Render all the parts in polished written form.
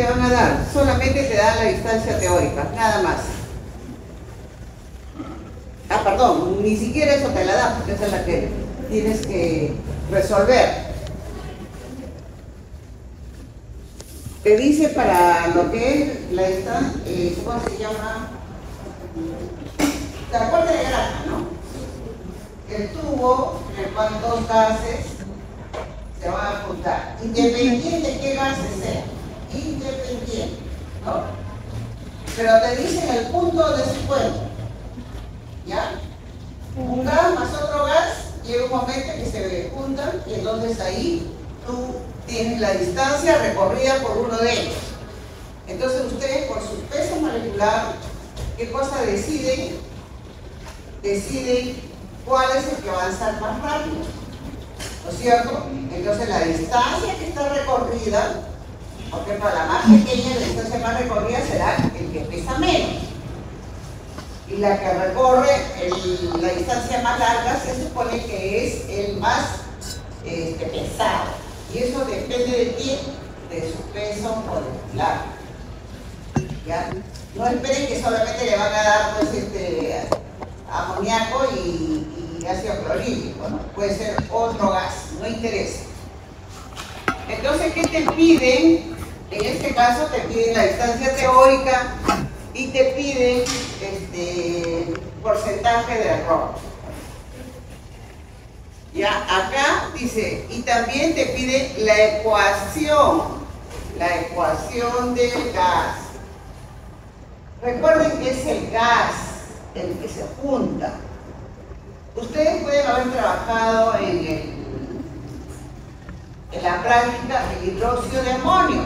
te van a dar? Solamente te dan la distancia teórica, nada más. Ah, perdón, ni siquiera eso te la dan, porque esa es la que tienes que resolver. Te dice para lo que es la distancia, ¿cómo se llama? La puerta de granja, ¿no? El tubo en el cual dos gases se van a juntar, independiente de qué gases sean, independiente, ¿no? Pero te dicen el punto de su encuentro, ¿ya? Un gas más otro gas, llega un momento que se juntan y entonces ahí tú tienes la distancia recorrida por uno de ellos. Entonces ustedes por su peso molecular, ¿qué cosa deciden? Deciden cuál es el que va a avanzar más rápido, ¿no es cierto? Entonces la distancia que está recorrida, por ejemplo, la más pequeña, la distancia más recorrida será el que pesa menos. Y la que recorre la distancia más larga se supone que es el más pesado. Y eso depende de ti, de su peso molecular. ¿Ya? No esperen que solamente le van a dar pues, amoníaco y ácido clorhídrico, ¿no? Puede ser otro gas, no interesa. Entonces, ¿qué te piden? En este caso te piden la distancia teórica y te piden porcentaje de error. Ya, acá dice, y también te pide la ecuación del gas. Recuerden que es el gas el que se junta. Ustedes pueden haber trabajado en la práctica el hidróxido de amonio,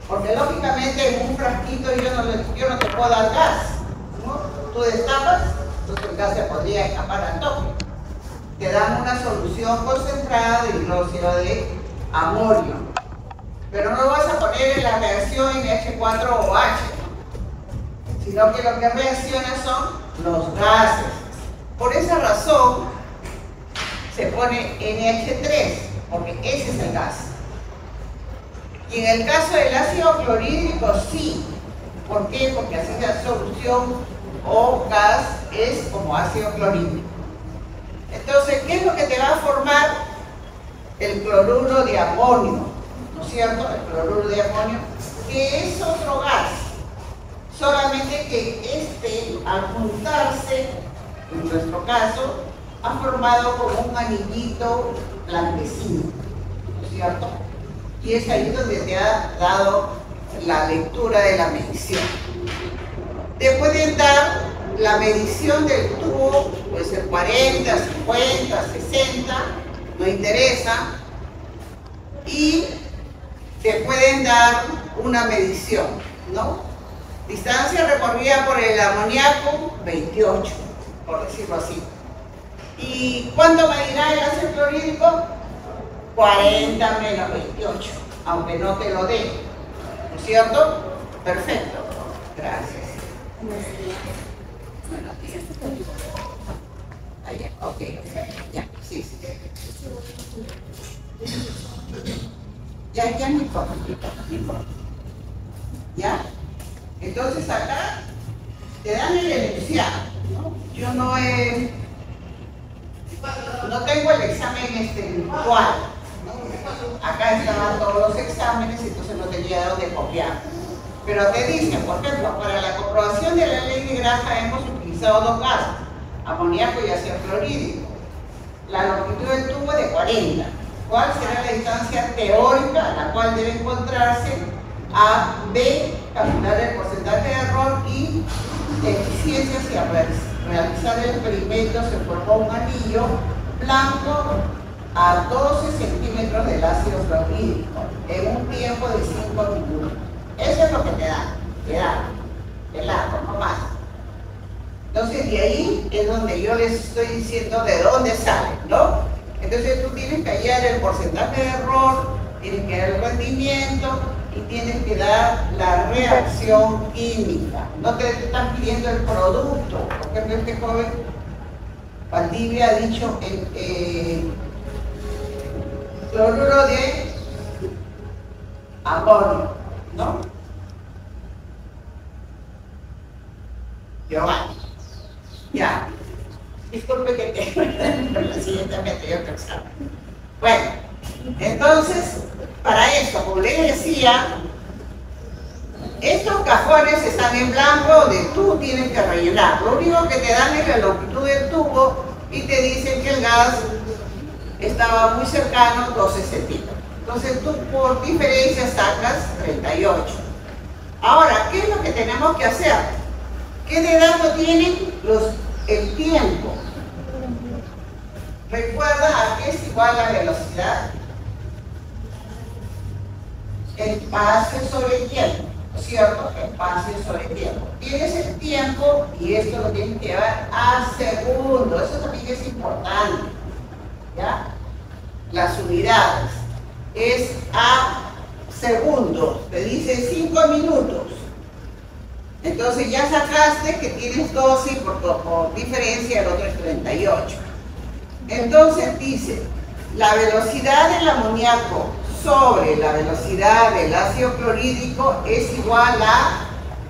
porque lógicamente en un frasquito yo no te puedo dar gas, ¿no? Tú destapas, entonces el gas se podría escapar al toque. Te dan una solución concentrada de hidróxido de amonio, pero no lo vas a poner en la reacción NH4OH, sino que lo que reacciona son los gases. Por esa razón se pone NH3, porque ese es el gas. Y en el caso del ácido clorhídrico sí. ¿Por qué? Porque así la solución o gas es como ácido clorhídrico. Entonces, ¿qué es lo que te va a formar? El cloruro de amonio, ¿no es cierto? El cloruro de amonio, que es otro gas. Solamente que al juntarse, en nuestro caso, ha formado como un anillito blanquecino, ¿no es cierto? Y es ahí donde te ha dado la lectura de la medición. Te pueden dar la medición del tubo, puede ser 40, 50, 60, no interesa. Y te pueden dar una medición, ¿no? Distancia recorrida por el amoníaco, 28, por decirlo así. ¿Y cuánto medirá el ácido clorhídrico? 40 menos 28, aunque no te lo dé, ¿no es cierto? Perfecto, gracias. Buenos días. Allá, ok, ya, sí. Ya no importa, no importa. ¿Ya? Entonces acá te dan el enunciado, ¿no? Yo no tengo el examen virtual, ¿no? Acá estaban todos los exámenes, entonces no tenía dónde copiar. Pero te dicen, por ejemplo, para la comprobación de la ley de Graham hemos utilizado dos gases, amoníaco y ácido clorhídrico. La longitud del tubo es de 40. ¿Cuál será la distancia teórica a la cual debe encontrarse? A, B, calcular el porcentaje de error y eficiencia si al realizar el experimento se formó un anillo blanco a 12 centímetros del ácido clorhídrico en un tiempo de 5 minutos. Eso es lo que te dan, el largo, no más. Entonces de ahí es donde yo les estoy diciendo de dónde sale, ¿no? Entonces tú tienes que hallar el porcentaje de error, tienes que dar el rendimiento y tienes que dar la reacción química. No te están pidiendo el producto. Por ejemplo, este joven Valdivia ha dicho cloruro de amonio. ¿no? Giovanni. Ya. Disculpe que te siguientemente yo pensaba. Bueno, entonces, para esto, como les decía, estos cajones están en blanco donde tú tienes que rellenar. Lo único que te dan es la longitud del tubo y te dicen que el gas estaba muy cercano, 12 centímetros. Entonces tú por diferencia sacas 38. Ahora, ¿qué es lo que tenemos que hacer? ¿Qué de dato tienen? El tiempo. Recuerda a qué es igual la velocidad. Espacio sobre el tiempo, ¿cierto? Espacio sobre el tiempo. Tienes el tiempo y esto lo tienes que llevar a segundo. Eso también es importante, ¿ya? Las unidades es a segundos. Te dice 5 minutos. Entonces ya sacaste que tienes 12 y por diferencia el otro es 38. Entonces dice, la velocidad del amoníaco sobre la velocidad del ácido clorhídrico es igual a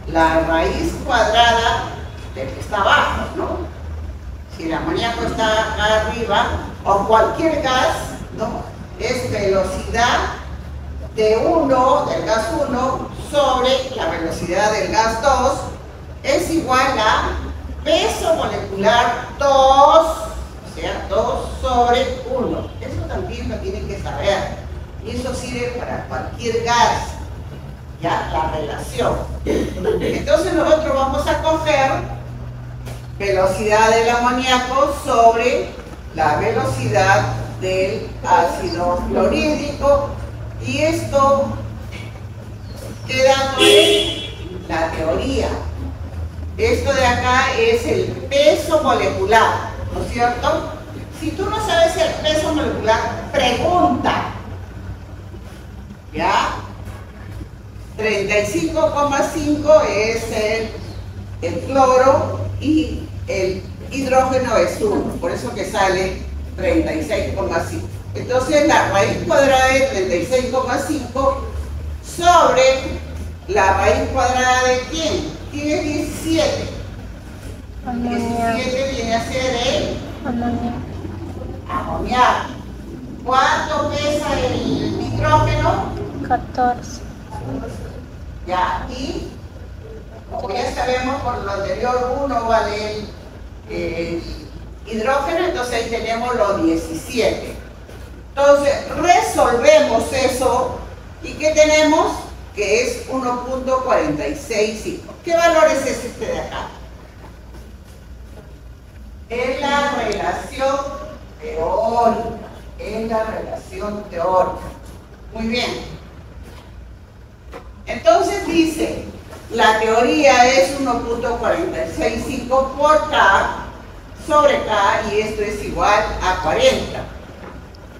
la raíz cuadrada del que está abajo, ¿no? Si el amoníaco está acá arriba, o cualquier gas, ¿no? Es velocidad de 1, del gas 1, sobre la velocidad del gas 2, es igual a peso molecular 2, o sea, 2 sobre 1. Eso también lo tienen que saber. Y eso sirve para cualquier gas, ya, la relación. Entonces nosotros vamos a coger velocidad del amoníaco sobre la velocidad del ácido clorhídrico y esto queda en la teoría. Esto de acá es el peso molecular, ¿no es cierto? Si tú no sabes el peso molecular, pregunta. ¿Ya? 35,5 es el cloro y el hidrógeno es 1, por eso que sale 36,5. Entonces la raíz cuadrada de 36,5 sobre la raíz cuadrada de ¿quién? ¿Quién es 17? 17 viene a ser el amoníaco. ¿Cuánto pesa el nitrógeno? 14. Ya, y como ya sabemos por lo anterior, 1 vale el hidrógeno, entonces ahí tenemos los 17. Entonces resolvemos eso y ¿qué tenemos? Que es 1.465. ¿Qué valor es este de acá? Es la relación teórica. Es la relación teórica. Muy bien. Entonces dice, la teoría es 1.465 por K sobre K y esto es igual a 40.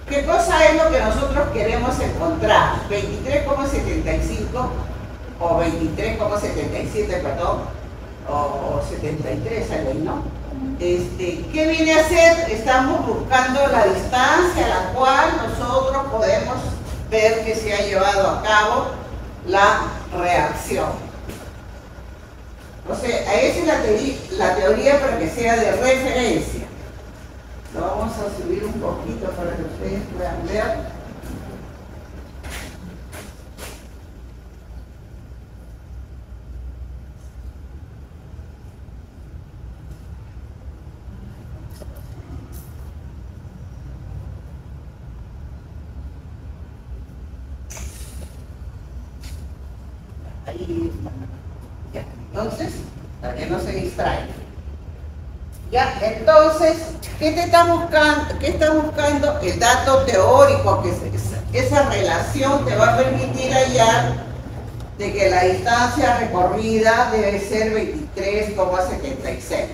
¿Qué cosa es lo que nosotros queremos encontrar? 23,75 o 23,77, perdón, o 73 ahí, ¿no? ¿Qué viene a ser? Estamos buscando la distancia a la cual nosotros podemos ver que se ha llevado a cabo la reacción. Entonces, esa es la teoría para que sea de referencia. Lo vamos a subir un poquito para que ustedes puedan ver. Ahí, ya. Entonces, para que no se distraiga. Ya, entonces, ¿qué te está buscando? ¿Qué está buscando? El dato teórico, que esa relación te va a permitir hallar de que la distancia recorrida debe ser 23,76.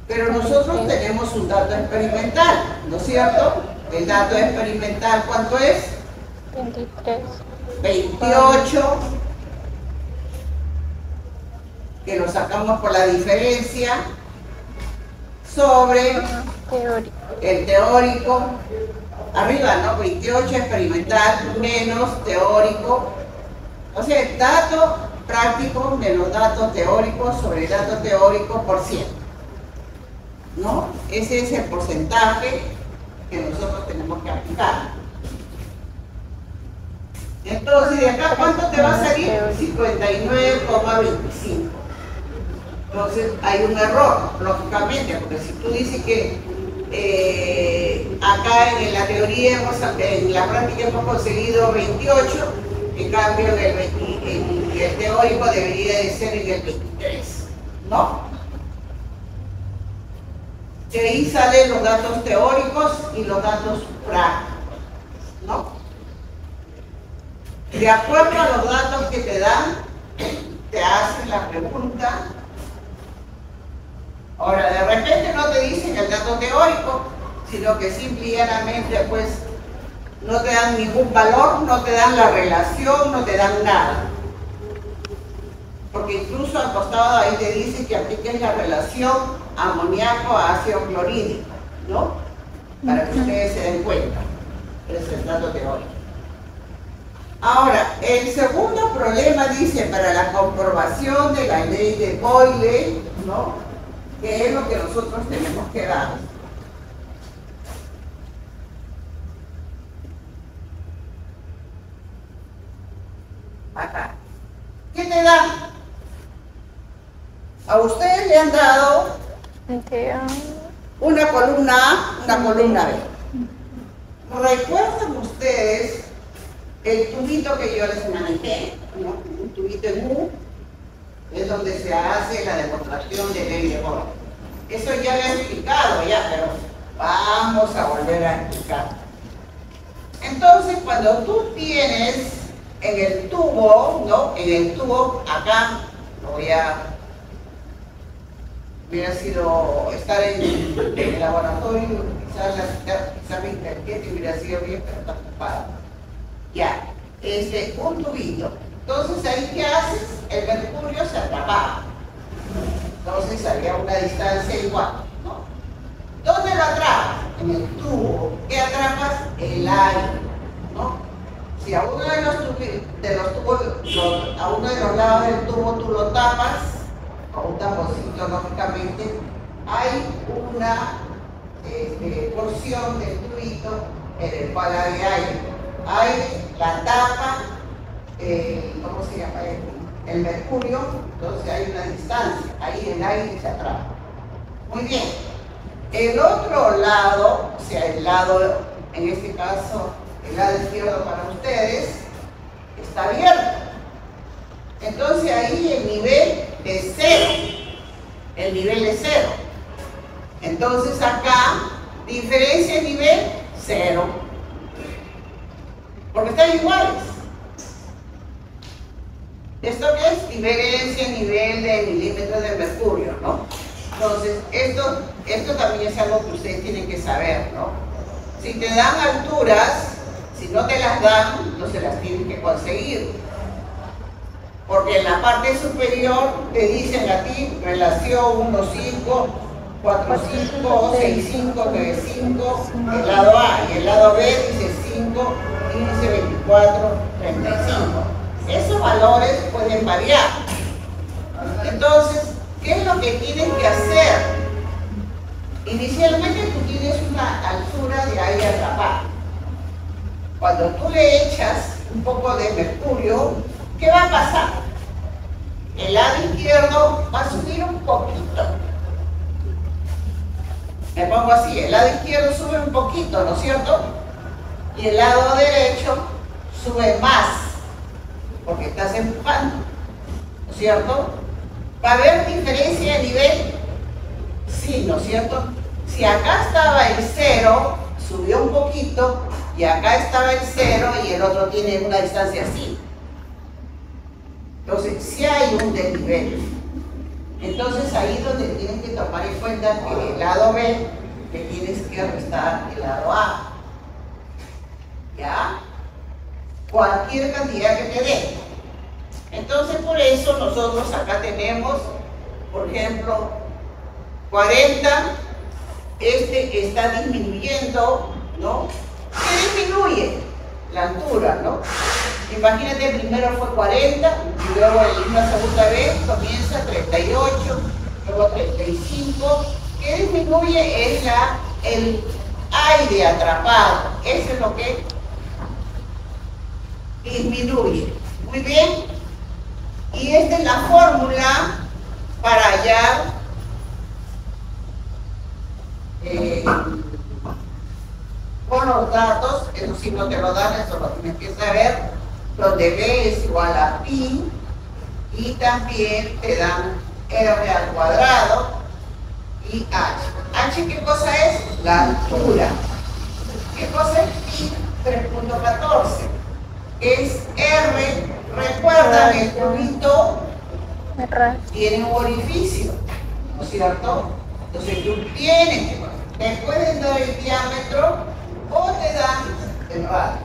Pero nosotros tenemos un dato experimental, ¿no es cierto? El dato experimental, ¿cuánto es? 23. 28, que lo sacamos por la diferencia, sobre Teórico. el teórico, arriba, ¿no? 28 experimental menos teórico, O sea, dato práctico menos datos teóricos sobre dato teórico por 100. ¿No? Ese es el porcentaje que nosotros tenemos que aplicar. Entonces, de acá, ¿cuánto te va a salir? 59,25. Entonces, hay un error, lógicamente, porque si tú dices que acá en la teoría, en la práctica hemos conseguido 28, en cambio en el teórico debería de ser en el 23, ¿no? De ahí salen los datos teóricos y los datos prácticos, ¿no? De acuerdo a los datos que te dan, te hacen la pregunta. Ahora, de repente no te dicen el dato teórico, sino que simple y llanamente, pues, no te dan ningún valor, no te dan la relación, no te dan nada. Porque incluso al costado ahí te dice que apliques la relación amoníaco a ácido clorhídrico, ¿no? Para que ustedes se den cuenta. Es el dato teórico. Ahora, el segundo problema dice para la comprobación de la ley de Boyle, ¿no? Que es lo que nosotros tenemos que dar. Acá. ¿Qué te da? A ustedes le han dado una columna A, una columna B. ¿Recuerdan ustedes el tubito que yo les manejé? ¿No? Un tubito en U, es donde se hace la demostración de ley de Boyle. Eso ya lo he explicado ya, pero vamos a volver a explicar. Entonces, cuando tú tienes en el tubo, ¿no? En el tubo, acá, hubiera sido estar en el laboratorio, quizás mi internet hubiera sido bien, pero está ocupado. Ya, un tubito. Entonces, ahí, ¿qué haces? El mercurio se atrapaba. Entonces, había una distancia igual, ¿no? ¿Dónde lo atrapas? En el tubo. ¿Qué atrapas? El aire, ¿no? Si a uno de los tubos, a uno de los lados del tubo tú lo tapas, con un taponcito, lógicamente, hay una porción del tubito en el cual hay aire. Hay la tapa, ¿cómo se llama? El mercurio, entonces hay una distancia, ahí el aire se atrapa. Muy bien. El otro lado, o sea, el lado, en este caso, el lado izquierdo para ustedes, está abierto. Entonces ahí el nivel es 0. El nivel es 0. Entonces acá, diferencia de nivel, 0. Porque están iguales. ¿Esto qué es? Diferencia en nivel de milímetros de mercurio, ¿no? Entonces, esto también es algo que ustedes tienen que saber, ¿no? Si te dan alturas, si no te las dan, no se las tienen que conseguir. Porque en la parte superior te dicen a ti relación 1,5, 4,5, 6,5, 9,5, el lado A, y el lado B dice 5, 15, 24, 35. Esos valores pueden variar. Entonces, ¿qué es lo que tienes que hacer? Inicialmente tú tienes una altura de aire atrapado. Cuando tú le echas un poco de mercurio, ¿qué va a pasar? El lado izquierdo va a subir un poquito. Me pongo así, el lado izquierdo sube un poquito, ¿no es cierto? Y el lado derecho sube más, porque estás empujando, ¿no es cierto? ¿Va a haber diferencia de nivel? Sí, ¿no es cierto? Si acá estaba el 0, subió un poquito, y acá estaba el 0 y el otro tiene una distancia así. Entonces, sí hay un desnivel. Entonces, ahí es donde tienes que tomar en cuenta que el lado B le tienes que restar el lado A. ¿Ya? Cualquier cantidad que te dé. Entonces, por eso nosotros acá tenemos, por ejemplo, 40, está disminuyendo, ¿no? ¿Qué disminuye? La altura, ¿no? Imagínate, primero fue 40, y luego en la segunda vez comienza 38, luego 35, que disminuye es el aire atrapado. Eso es lo que disminuye. Muy bien. Y esta es la fórmula para hallar con los datos. Eso sí no te lo dan, eso lo tienes que saber, donde B es igual a pi, y también te dan R al cuadrado y H. ¿H qué cosa es? La altura. ¿Qué cosa es pi? 3.14. Es R. Recuerda que el cubito tiene un orificio, ¿no es cierto? Entonces tú tienes que, te pueden dar el diámetro o te dan el radio.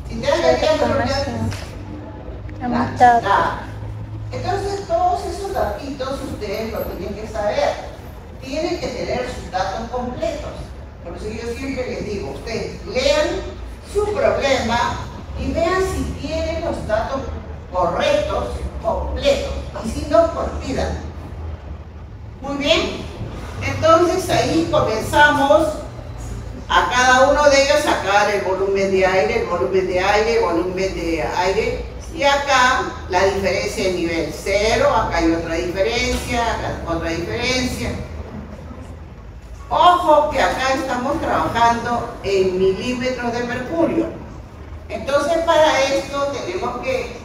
Si te dan el diámetro, la mitad. Entonces todos esos datitos ustedes lo tienen que saber. Tienen que tener sus datos completos. Por eso yo siempre les digo, ustedes lean su problema y vean si tienen los datos correctos, completos. Y si no, olvidan. Muy bien. Entonces ahí comenzamos a cada uno de ellos sacar el volumen de aire, el volumen de aire, el volumen de aire. Y acá la diferencia de nivel 0, acá hay otra diferencia, acá otra diferencia. Ojo que acá estamos trabajando en milímetros de mercurio. Entonces para esto tenemos que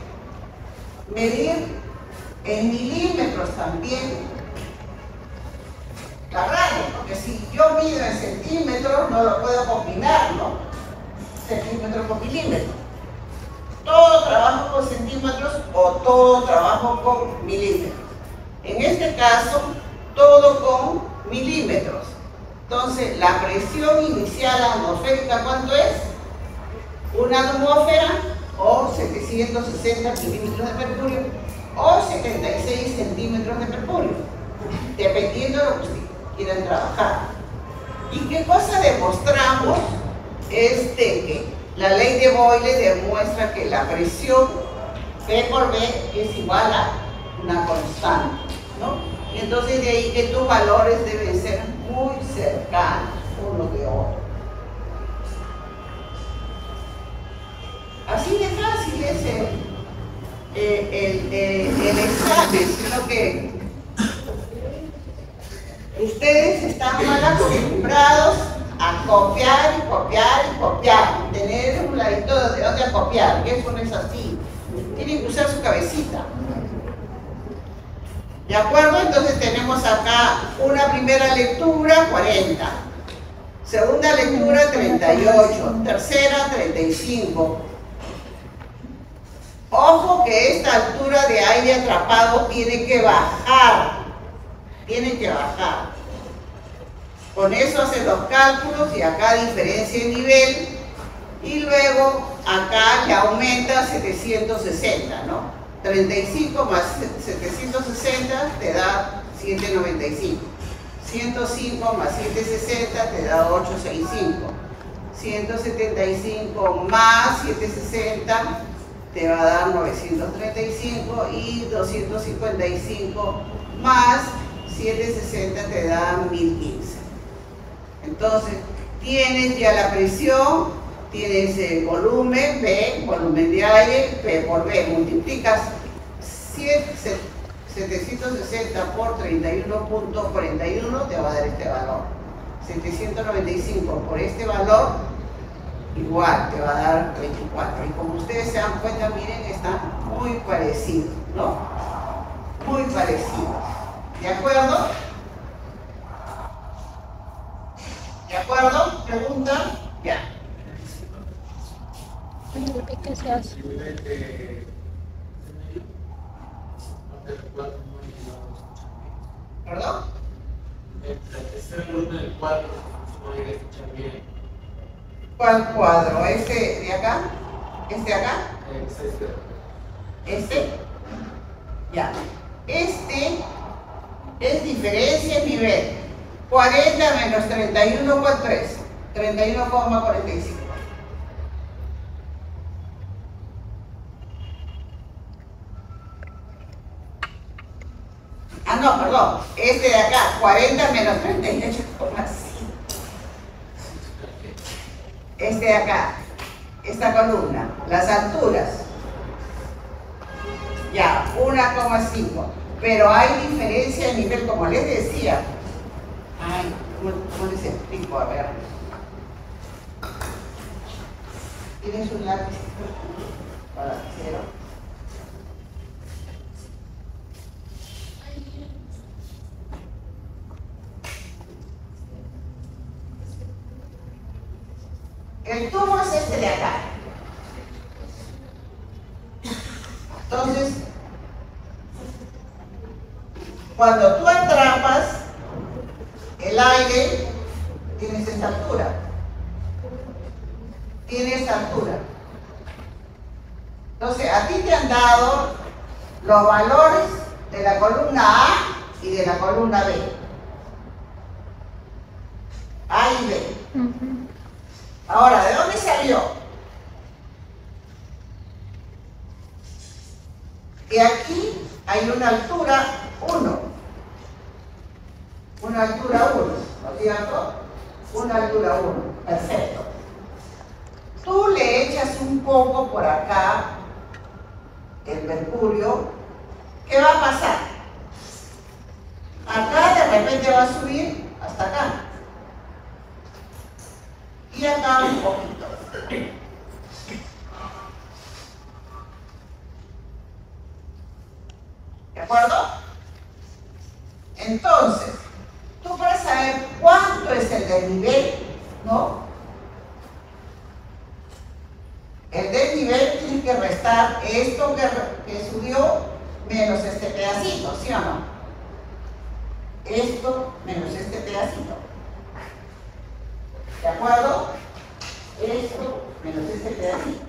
medir en milímetros también la radio, porque si yo mido en centímetros no lo puedo combinar, ¿no? Centímetros por milímetros. Todo trabajo con centímetros o todo trabajo con milímetros. En este caso, todo con milímetros. Entonces, la presión inicial atmosférica, ¿cuánto es? Una atmósfera o 760 milímetros de mercurio o 76 centímetros de mercurio, dependiendo de lo que ustedes quieran trabajar. ¿Y qué cosa demostramos? Es de que la ley de Boyle demuestra que la presión P por B es igual a una constante, ¿no? Y entonces de ahí que tus valores deben ser muy cercanos uno de otro. Así de fácil es el examen, sino que ustedes están mal acostumbrados a copiar y copiar y copiar, tener un ladito de donde copiar, que eso no es así. Tienen que usar su cabecita. ¿De acuerdo? Entonces tenemos acá una primera lectura, 40. Segunda lectura, 38. Tercera, 35. Ojo que esta altura de aire atrapado tiene que bajar. Tiene que bajar. Con eso hacen los cálculos y acá diferencia de nivel. Y luego acá ya aumenta a 760, ¿no? 35 más 760 te da 795. 105 más 760 te da 865. 175 más 760 te va a dar 935 y 255 más 760 te da 1015. Entonces, tienes ya la presión, tienes el volumen, B, volumen de aire, P por B, multiplicas 760 por 31.41, te va a dar este valor. 795 por este valor, igual, te va a dar 24. Y como ustedes se dan cuenta, miren, están muy parecidos, ¿no? Muy parecidos. ¿De acuerdo? ¿De acuerdo? ¿Pregunta? Ya. ¿Qué se hace? ¿Perdón? ¿Cuál cuadro? ¿Este de acá? ¿Este de acá? ¿Este? Ya. Este es diferencia en nivel. 40 menos 31, ¿cuánto es? 31,45. Ah, no, perdón. Este de acá, 40 menos 38,5. Este de acá, esta columna, las alturas. Ya, 1,5. Pero hay diferencia de nivel, como les decía. Ay, ¿cómo les explico? A ver. ¿Tienes un lápiz para cero? El tubo es este de acá. Entonces, cuando tú atrapas el aire, tienes esta altura. Tiene esta altura. Entonces, a ti te han dado los valores de la columna A y de la columna B. A y B. Ahora, ¿de dónde salió? Y aquí hay una altura 1. Una altura 1, ¿no es cierto? Una altura 1. Perfecto. Tú le echas un poco por acá el mercurio. ¿Qué va a pasar? Acá de repente va a subir hasta acá. Y acá un poquito. ¿De acuerdo? Entonces, tú para saber cuánto es el desnivel, ¿no? El desnivel tiene que restar esto que subió menos este pedacito, ¿sí o no? Esto menos este pedacito. ¿De acuerdo? Esto menos este pedacito.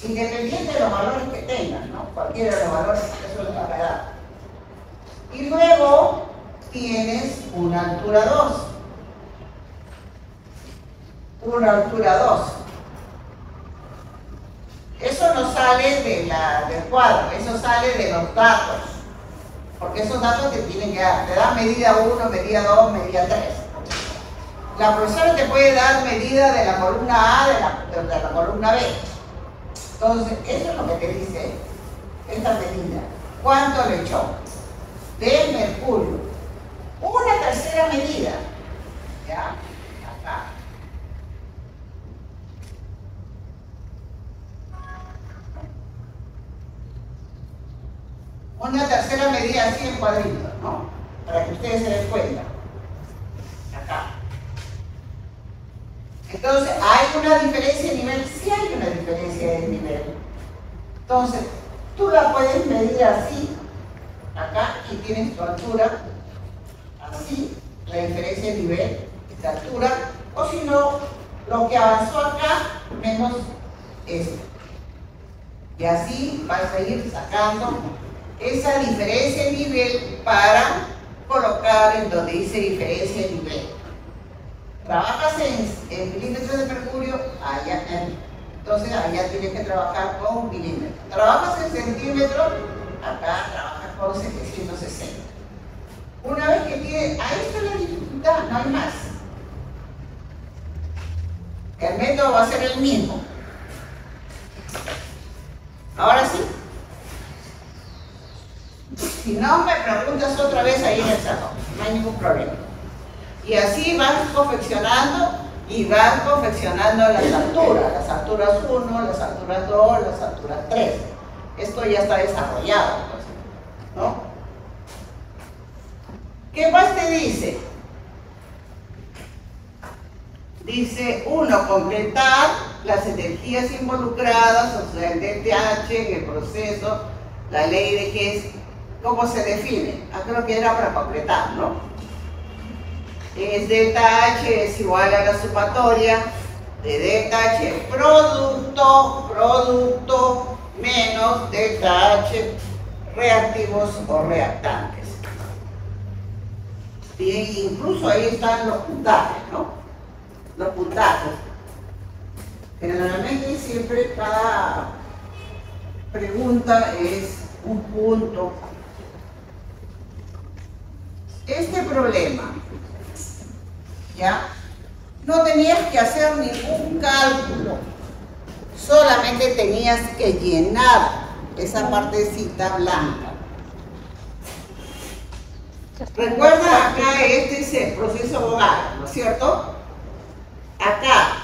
Independiente de los valores que tengan, ¿no? Cualquiera de los valores que eso les va a dar. Y luego tienes una altura 2. Una altura 2. Eso no sale del cuadro, eso sale de los datos. Porque esos datos te tienen que dar. Te dan medida 1, medida 2, medida 3. La profesora te puede dar medida de la columna A, de la columna B. Entonces, eso es lo que te dice esta medida. ¿Cuánto le echó? De mercurio. Una tercera medida. ¿Ya? Acá. Una tercera medida así en cuadritos, ¿no? Para que ustedes se den cuenta. Acá. Entonces, ¿hay una diferencia de nivel? Sí hay una diferencia de nivel. Entonces, tú la puedes medir así, acá, y tienes tu altura, así, la diferencia de nivel, esta altura, o si no, lo que avanzó acá, menos esto. Y así vas a ir sacando esa diferencia de nivel para colocar en donde dice diferencia de nivel. Trabajas en milímetros de mercurio, entonces allá tienes que trabajar con milímetros. Trabajas en centímetros, acá trabajas con 760. Una vez que tienes, ahí está la dificultad, no hay más. El método va a ser el mismo. Ahora sí. Si no me preguntas otra vez ahí en el salón, no hay ningún problema. Y así vas confeccionando y vas confeccionando las alturas 1, las alturas 2, las alturas 3. Esto ya está desarrollado, ¿no? ¿Qué más te dice? Dice 1, completar las energías involucradas, o sea, el DTH en el proceso, la ley de que es, ¿cómo se define? Creo que era para completar, ¿no? Es delta H es igual a la sumatoria de delta H producto menos delta H reactivos o reactantes. Bien, incluso ahí están los puntajes, ¿no? Los puntajes. Generalmente siempre cada pregunta es un punto este problema, ¿ya? No tenías que hacer ningún cálculo, solamente tenías que llenar esa partecita blanca. Recuerda, acá este es el proceso Vogat, ¿no es cierto? Acá,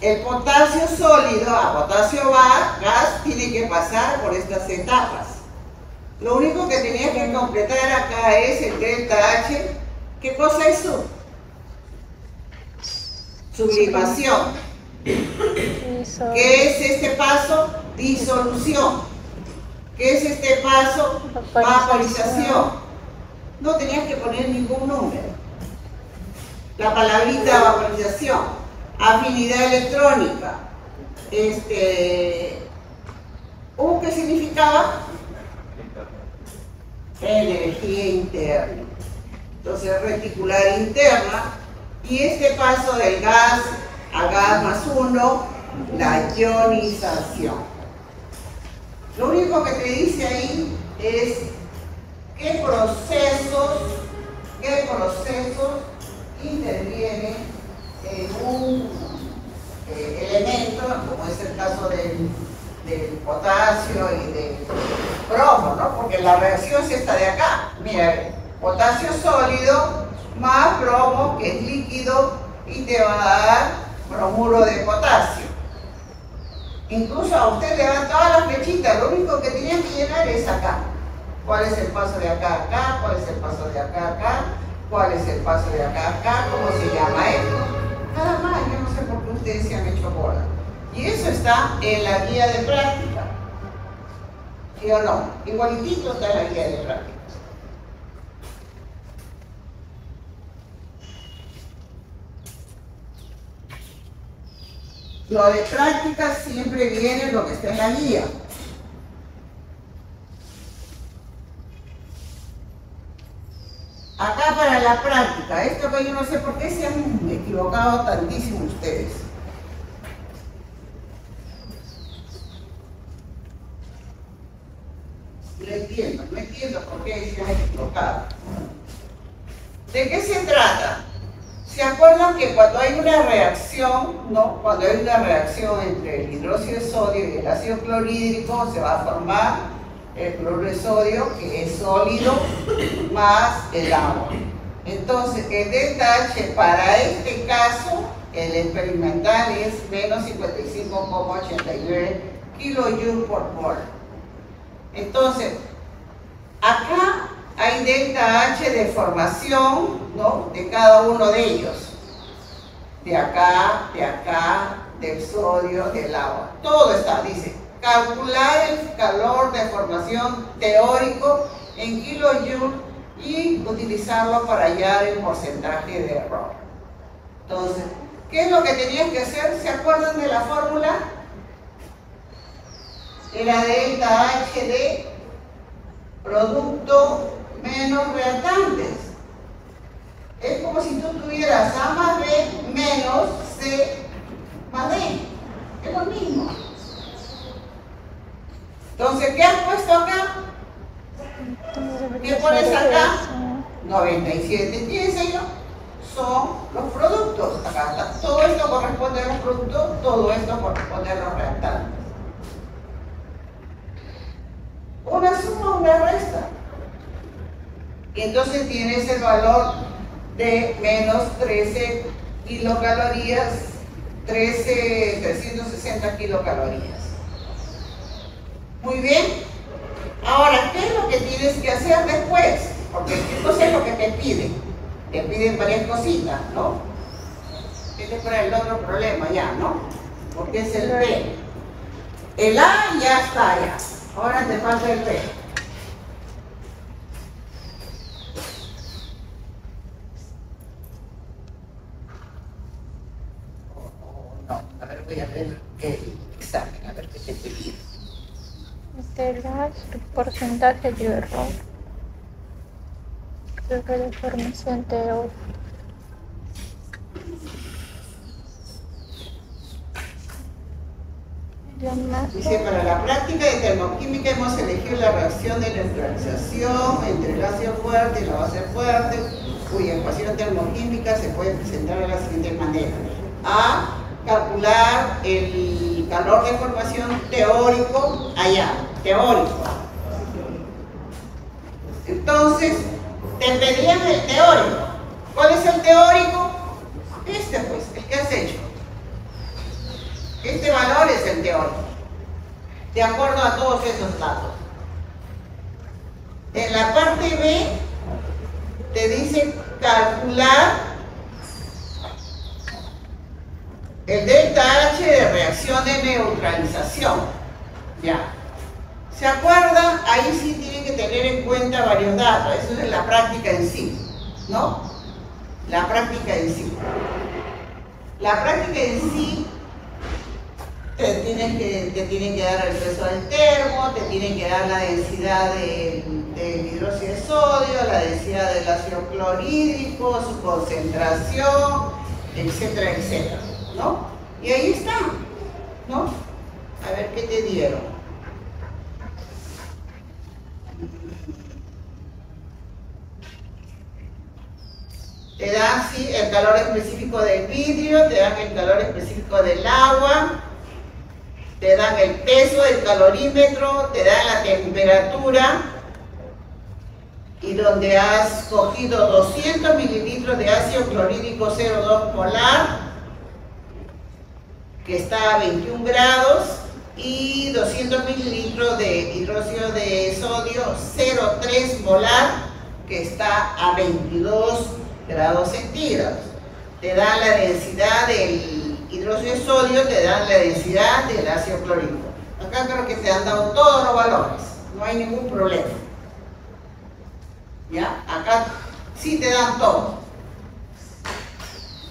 el potasio sólido a potasio gas tiene que pasar por estas etapas. Lo único que tenías que completar acá es el delta H. ¿Qué cosa es eso? Sublimación. ¿Qué es este paso? Disolución. ¿Qué es este paso? Vaporización. No tenías que poner ningún número. La palabrita vaporización, afinidad electrónica. ¿Qué significaba? Energía interna. Entonces, reticular interna. Y este paso del gas a gas más 1, la ionización. Lo único que te dice ahí es qué procesos intervienen en un elemento, como es el caso del potasio y del bromo, ¿no? Porque la reacción es esta de acá. Mira, potasio sólido más bromo, que es líquido, y te va a dar bromuro de potasio. Incluso a usted le dan todas las flechitas, lo único que tienen que llenar es acá. ¿Cuál es el paso de acá a acá? ¿Cuál es el paso de acá a acá? ¿Cuál es el paso de acá a acá? ¿Cómo se llama esto? Nada más, yo no sé por qué ustedes se han hecho bola. Y eso está en la guía de práctica. ¿Sí o no? Igualitito está en la guía de práctica. Lo de práctica siempre viene lo que está en la guía. Acá para la práctica, esto que yo no sé por qué se han equivocado tantísimo ustedes. No entiendo por qué se han equivocado. ¿De qué se trata? ¿Se acuerdan que cuando hay una reacción, ¿no? Cuando hay una reacción entre el hidróxido de sodio y el ácido clorhídrico, se va a formar el cloruro de sodio, que es sólido, más el agua. Entonces, el delta H para este caso, el experimental, es menos 55,89 kilojoules por mol. Entonces, acá hay delta H de formación, ¿no? De cada uno de ellos. De acá, del sodio, del agua. Todo está, dice. Calcular el calor de formación teórico en kilojoules y utilizarlo para hallar el porcentaje de error. Entonces, ¿qué es lo que tenías que hacer? ¿Se acuerdan de la fórmula? Era delta H de producto menos reactantes. Es como si tú tuvieras A más B menos C más D. Es lo mismo. Entonces, ¿qué has puesto acá? ¿Qué pones acá? 97. ¿Qué es ello? Son los productos. Acá está. Todo esto corresponde a los productos, todo esto corresponde a los reactantes. Una suma, una resta. Y entonces tienes el valor de menos 13 kilocalorías, 360 kilocalorías. Muy bien. Ahora, ¿qué es lo que tienes que hacer después? Porque esto es lo que te piden. Te piden varias cositas, ¿no? Este es para el otro problema ya, ¿no? Porque es el B. El A ya está ya. Ahora te falta el B. No, a ver, voy a ver el examen, a ver qué te pide. Integras el porcentaje de error. Creo que de formación teórica. Dice, para la práctica de termoquímica y podemos elegir la reacción de neutralización entre el ácido fuerte y la base fuerte, cuya ecuación termoquímica se puede presentar de la siguiente manera. A, calcular el calor de formación teórico allá, teórico. Entonces, te pedían el teórico. ¿Cuál es el teórico? Este pues, el que has hecho. Este valor es el teórico, de acuerdo a todos esos datos. En la parte B, te dice calcular el delta H de reacción de neutralización. Ya. ¿Se acuerdan? Ahí sí tienen que tener en cuenta varios datos. Eso es la práctica en sí, ¿no? La práctica en sí. La práctica en sí te tienen que dar el peso del termo, te tienen que dar la densidad del hidróxido de sodio, la densidad del ácido clorhídrico, su concentración, etcétera, etcétera, ¿no? Y ahí está, ¿no? A ver qué te dieron. Te dan, sí, el calor específico del vidrio, te dan el calor específico del agua, te dan el peso del calorímetro, te dan la temperatura, y donde has cogido 200 mililitros de ácido clorhídrico 0,2 molar, que está a 21 grados, y 200 mililitros de hidróxido de sodio 0,3 molar, que está a 22 grados centígrados. Te dan la densidad del hidróxido de sodio, te dan la densidad del ácido clorhídrico. Acá creo que te han dado todos los valores, no hay ningún problema. ¿Ya? Acá sí te dan todo.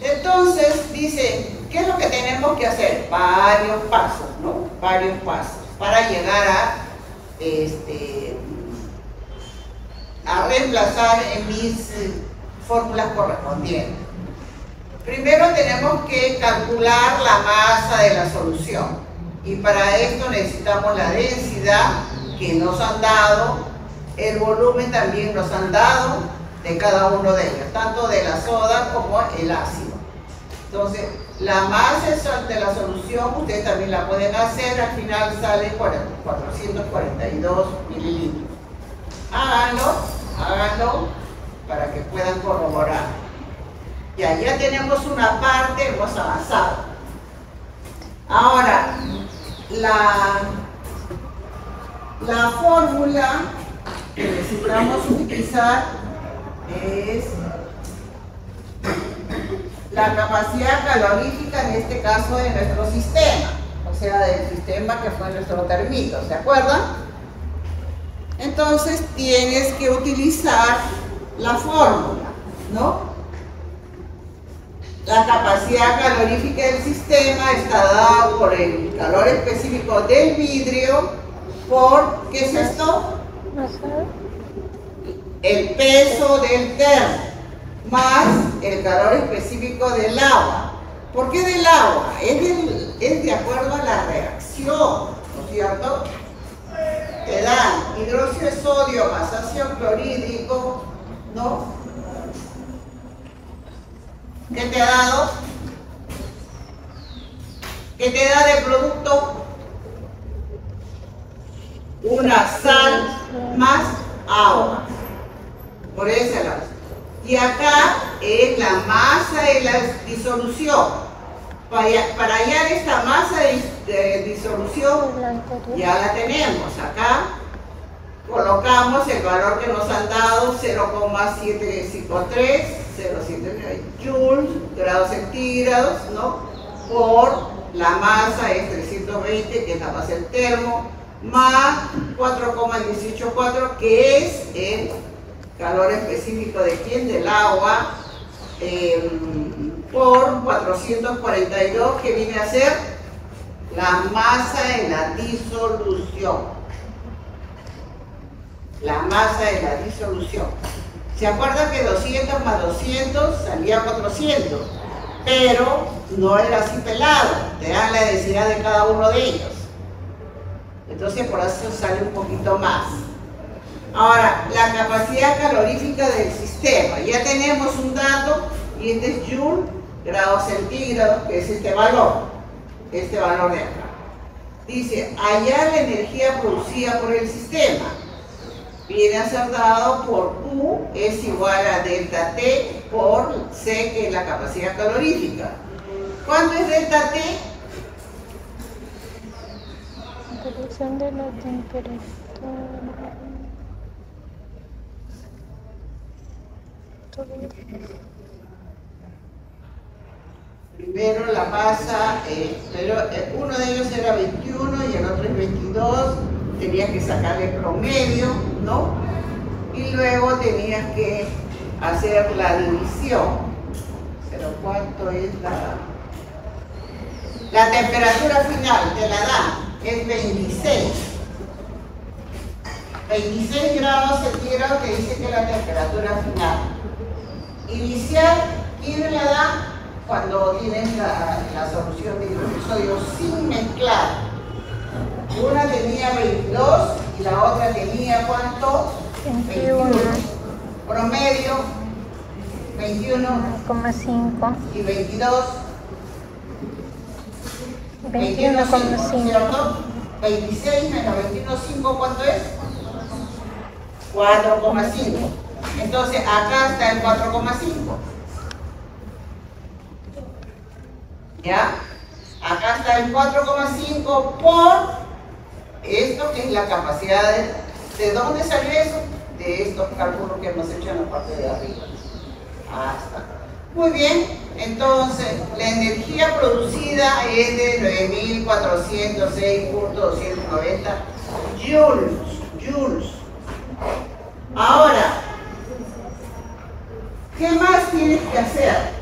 Entonces dice, ¿qué es lo que tenemos que hacer? Varios pasos, ¿no? Varios pasos para llegar a reemplazar en mis fórmulas correspondientes. Primero tenemos que calcular la masa de la solución, y para esto necesitamos la densidad que nos han dado, el volumen también nos han dado de cada uno de ellos, tanto de la soda como el ácido. Entonces, la masa de la solución ustedes también la pueden hacer, al final sale 442 mililitros. Háganlo para que puedan corroborar. Ya tenemos una parte, hemos avanzado. Ahora, la fórmula que necesitamos utilizar es la capacidad calorífica, en este caso de nuestro sistema, o sea, del sistema que fue nuestro termito, ¿se acuerdan? Entonces tienes que utilizar la fórmula, ¿no? La capacidad calorífica del sistema está dada por el calor específico del vidrio por, ¿qué es esto? El peso del termo más el calor específico del agua. ¿Por qué del agua? Es de acuerdo a la reacción, ¿no es cierto? Te dan hidróxido de sodio más ácido clorhídrico, ¿no? ¿Qué te ha dado? ¿Qué te da de producto? Una sal más agua. Por ese lado. Y acá es la masa de la disolución. Para hallar esta masa de disolución, ya la tenemos. Acá colocamos el valor que nos han dado, 0,753, 0,7 joules, grados centígrados, ¿no? Por la masa es 320, que es la base del termo, más 4,184, que es el calor específico de quién, del agua, por 442, que viene a ser la masa en la disolución. La masa de la disolución. ¿Se acuerdan que 200 más 200 salía 400? Pero no era así pelado, te dan la densidad de cada uno de ellos. Entonces por eso sale un poquito más. Ahora, la capacidad calorífica del sistema. Ya tenemos un dato, y este es Joule, grados centígrados, que es este valor de acá. Dice, hallar la energía producida por el sistema. Viene a ser dado por Q es igual a delta T por C, que es la capacidad calorífica. ¿Cuánto es delta T? Variación de la temperatura. Primero la masa, pero uno de ellos era 21 y el otro es 22. Tenías que sacarle promedio, ¿no? Y luego tenías que hacer la división. Pero ¿cuánto es la temperatura final? Te la dan, es 26. 26 grados centígrados que dice que es la temperatura final. Inicial, ¿quién la da? Cuando tienes la solución de hidroxi sin mezclar. Una tenía 22 y la otra tenía ¿cuánto? 21. Promedio 21,5. y 22. 21,5. ¿Cierto? 26 menos 21,5, ¿cuánto es? 4,5. Entonces acá está el 4,5. ¿Ya? Acá está el 4,5 por esto, que es la capacidad ¿de dónde salió eso? De estos cálculos que hemos hecho en la parte de arriba. Hasta. Muy bien, entonces la energía producida es de 9.406.290 joules. Ahora, ¿qué más tienes que hacer?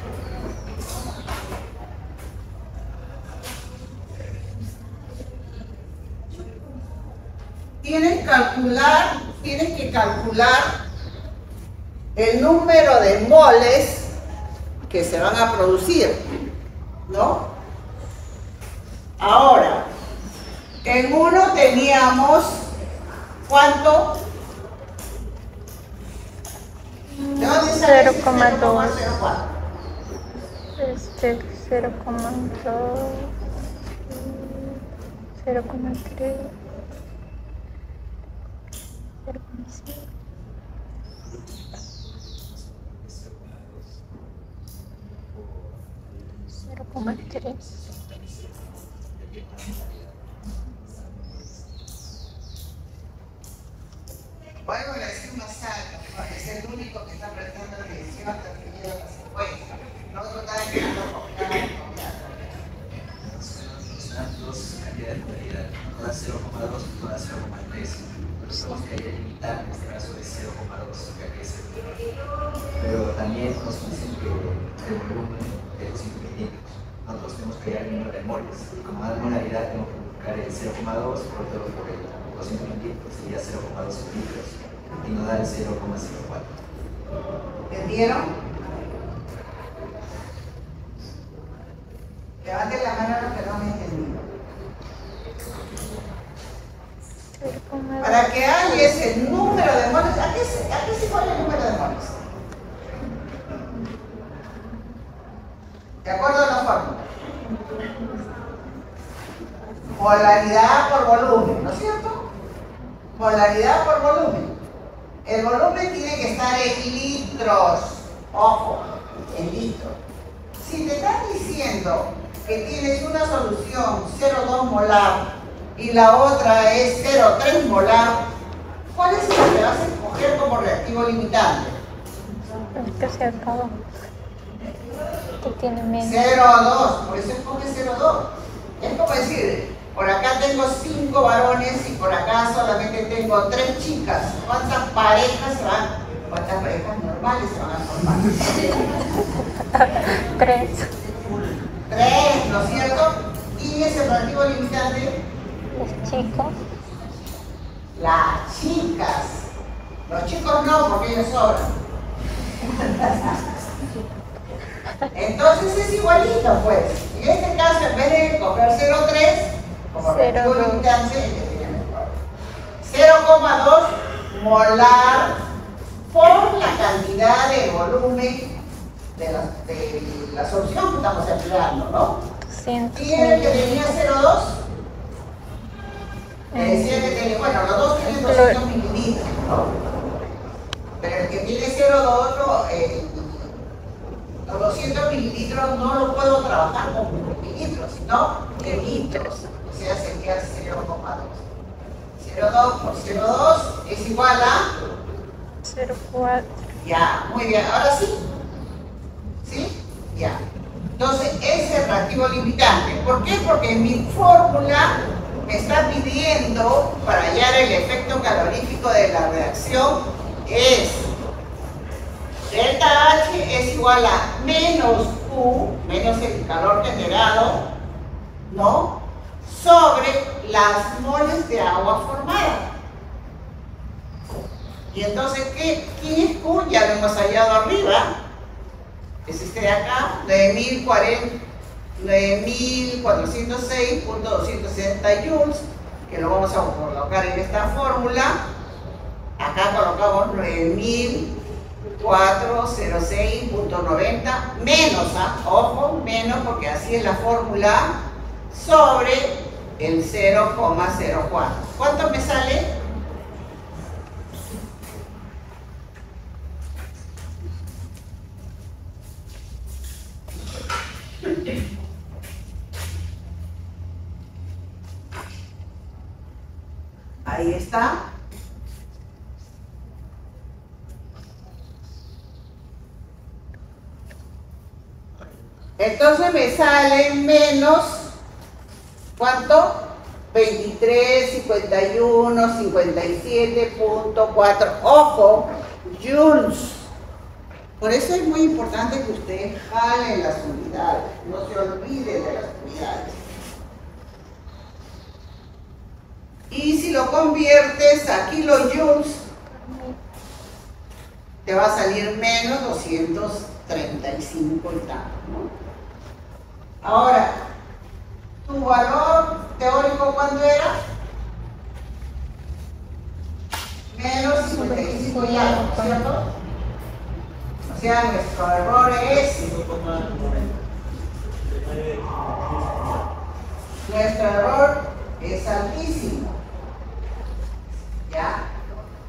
Tienes que calcular el número de moles que se van a producir, ¿no? Ahora, en uno teníamos, ¿cuánto? ¿De dónde sale 0,2. 0,04? 0,2. 0,3. 0,3. Bueno, le decir más alto, porque es el único que está prestando atención hasta que llega a la 50. No tratar de quedarlo copiar. Dos cantidades de modalidad, todas 0,2 y todas 0,3. Tenemos que limitar, en este caso de 0,2, ya que es el pero también nos dicen que el volumen de los ingredientes. Nosotros tenemos que hallar el número de moles. Como modalidad tenemos que buscar el 0,2 por todo por el 200 mililitros, sería 0,2 litros y nos da el 0,04. ¿Entendieron? Levanten la mano los que no han entendido. Para que haya ese número de moles, ¿a qué se pone el número de moles? ¿De acuerdo a la fórmula? Molaridad por volumen, ¿no es cierto? Molaridad por volumen. El volumen tiene que estar en litros. Ojo, en litros. Si te están diciendo que tienes una solución 0,2 molar y la otra es 0,3 molar, ¿cuál es el que vas a escoger como reactivo limitante? El que se acabó. Que tiene menos. 0,2, por eso escoge 0,2. Es como decir, por acá tengo 5 varones y por acá solamente tengo 3 chicas. ¿Cuántas parejas se van? ¿Cuántas parejas normales se van a formar? 3. 3, ¿no es cierto? ¿Quién es el reactivo limitante? Los chicos. Las chicas. Los chicos no, porque ellos sobran. Entonces es igualito, pues. En este caso, en vez de coger 0,3 como reactivo limitante, el que tenemos 0,2 molar por la cantidad de volumen de la solución que estamos empleando, ¿no? 200 ¿Quién era el que tenía 0,2? Me decía que tenía, bueno, los dos tienen 200 mililitros, ¿no? Pero el que tiene 0,2, los 200 mililitros no lo puedo trabajar con mililitros, sino en litros. O sea, sería 0,2. 0,2 por 0,2 es igual a 0,4. ya, muy bien, ahora sí. ¿Sí? Ya. Entonces, ese es el reactivo limitante. ¿Por qué? Porque mi fórmula me está pidiendo, para hallar el efecto calorífico de la reacción, es delta H es igual a menos Q, menos el calor generado, ¿no? Sobre las moles de agua formada. Y entonces, ¿quién es Q? Ya lo hemos hallado arriba. Es este de acá, 9.406.260 joules, que lo vamos a colocar en esta fórmula. Acá colocamos 9.406.90 menos, ojo, menos, porque así es la fórmula, sobre el 0,04. ¿Cuánto me sale? Ahí está. Entonces me sale menos, ¿cuánto? 23, 51, 57.4. Ojo, joules. Por eso es muy importante que ustedes jalen las unidades, no se olviden de las unidades. Y si lo conviertes a kilojoules, te va a salir menos 235 y tanto, ¿no? Ahora, ¿tu valor teórico cuándo era? Menos 55 y algo, ¿cierto? O sea, nuestro error es... Nuestro error es altísimo. ¿Ya?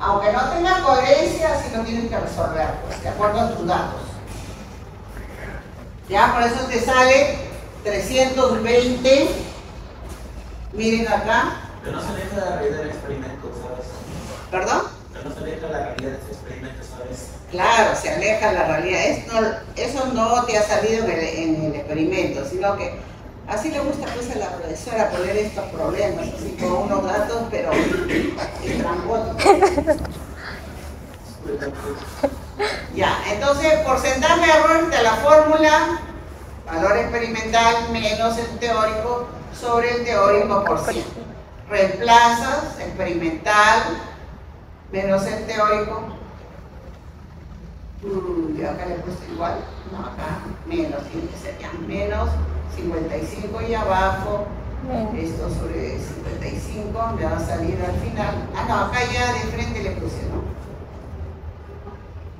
Aunque no tenga coherencia, sí lo tienes que resolver, pues, de acuerdo a tus datos. Ya, por eso te sale 320. Miren acá. Pero no se aleja la realidad del experimento, ¿sabes? ¿Perdón? Pero no se aleja la realidad de este experimento, ¿sabes? Claro, se aleja la realidad. Eso no te ha salido en el experimento, sino que así le gusta pues a la profesora poner estos problemas, así con unos datos, pero estrambóticos. Ya, entonces porcentaje de error de la fórmula, valor experimental menos el teórico sobre el teórico por 100. Reemplazas experimental menos el teórico. Y acá le he puesto igual, no, acá menos, tiene que ser ya menos 55 y abajo, esto sobre 55, me va a salir al final. Ah, no, acá ya de frente le puse, ¿no?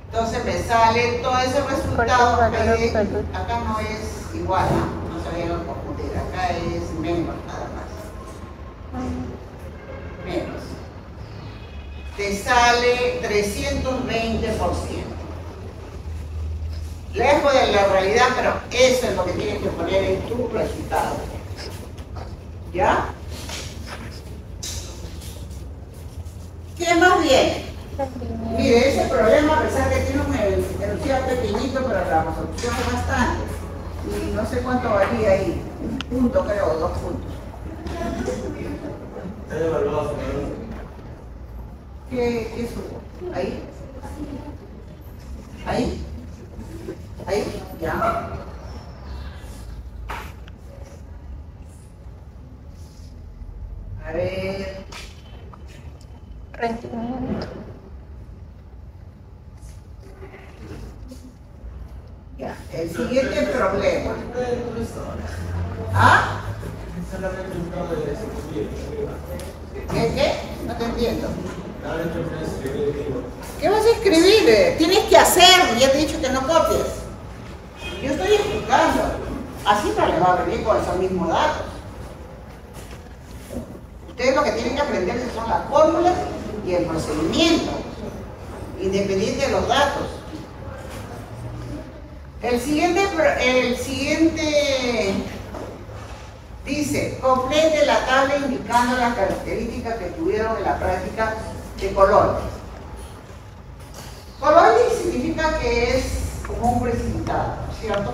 Entonces me sale todo ese resultado. Acá no es igual, ¿no? No se vayan a confundir, acá es menos nada más. Menos. Te sale 320%. Lejos de la realidad, pero eso es lo que tienes que poner en tu resultado. ¿Ya? ¿Qué más viene? Mire, ese problema, a pesar que tiene un enunciado pequeñito, pero la resolución es bastante. Y no sé cuánto valía ahí. Un punto, creo, 2 puntos. Está evaluado, señor. ¿Qué subo? ¿Ahí? ¿Ahí? Ahí, ya. A ver. Rendimiento. Ya, el siguiente problema. ¿Ah? ¿Qué? No te entiendo. ¿Qué vas a escribir? Tienes que hacer, ya te he dicho que no copies. Yo estoy explicando. Así no les va a venir con esos mismos datos. Ustedes lo que tienen que aprender son las fórmulas y el procedimiento, independiente de los datos. El siguiente dice, complete la tabla indicando las características que tuvieron en la práctica de color. Coloide significa que es como un precipitado, ¿cierto?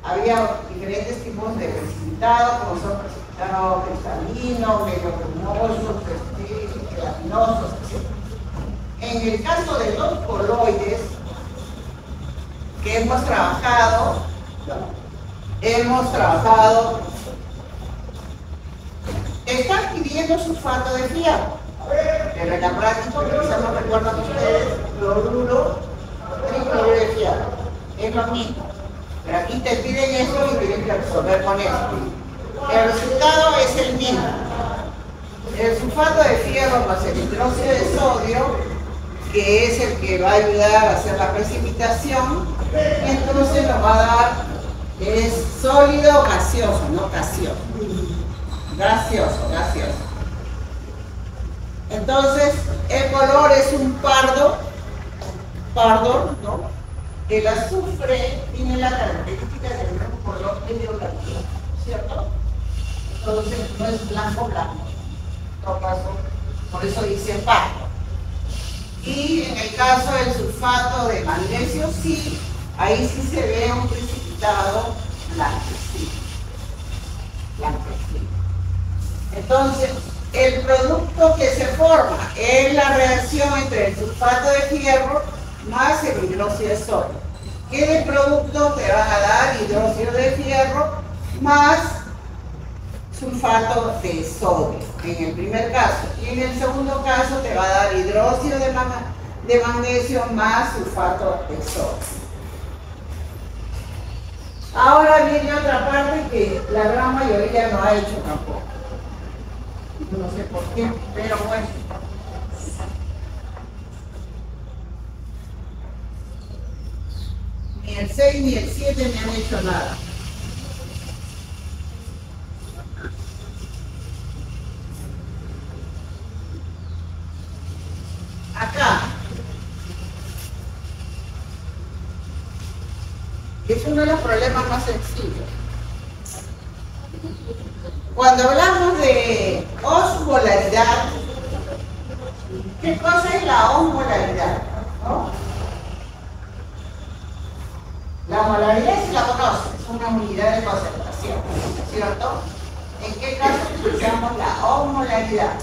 Había diferentes tipos de precipitados, como son precipitados cristalinos, medio cremosos, gelatinosos, etc. En el caso de los coloides que hemos trabajado están pidiendo sulfato de fierro. Pero en la práctica, quizás no recuerdan ustedes, cloruro, tricloruro de fierro. Es lo mismo. Pero aquí te piden esto y tienes que resolver con esto. El resultado es el mismo. El sulfato de fierro más el hidróxido de sodio, que es el que va a ayudar a hacer la precipitación, y entonces nos va a dar, es sólido gaseoso, no gaseoso. Gaseoso. Entonces, el color es un pardo, ¿no? El azufre tiene la característica de tener un color medio blanco, ¿cierto? Entonces, no es blanco. En todo caso, por eso dice pardo. Y en el caso del sulfato de magnesio, sí, ahí sí se ve un precipitado blanquecino. Entonces, el producto que se forma es la reacción entre el sulfato de fierro más el hidróxido de sodio. ¿Qué de producto te van a dar? Hidróxido de fierro más sulfato de sodio, en el primer caso. Y en el segundo caso te va a dar hidróxido de magnesio más sulfato de sodio. Ahora viene otra parte que la gran mayoría no ha hecho tampoco. No sé por qué, pero bueno. Ni el 6 ni el 7 me han hecho nada. Acá. Es uno de los problemas más sencillos. Cuando hablamos de osmolaridad, ¿qué cosa es la osmolaridad? ¿No? La molaridad, si la conoces, es una unidad de concentración, ¿cierto? ¿En qué caso utilizamos la osmolaridad?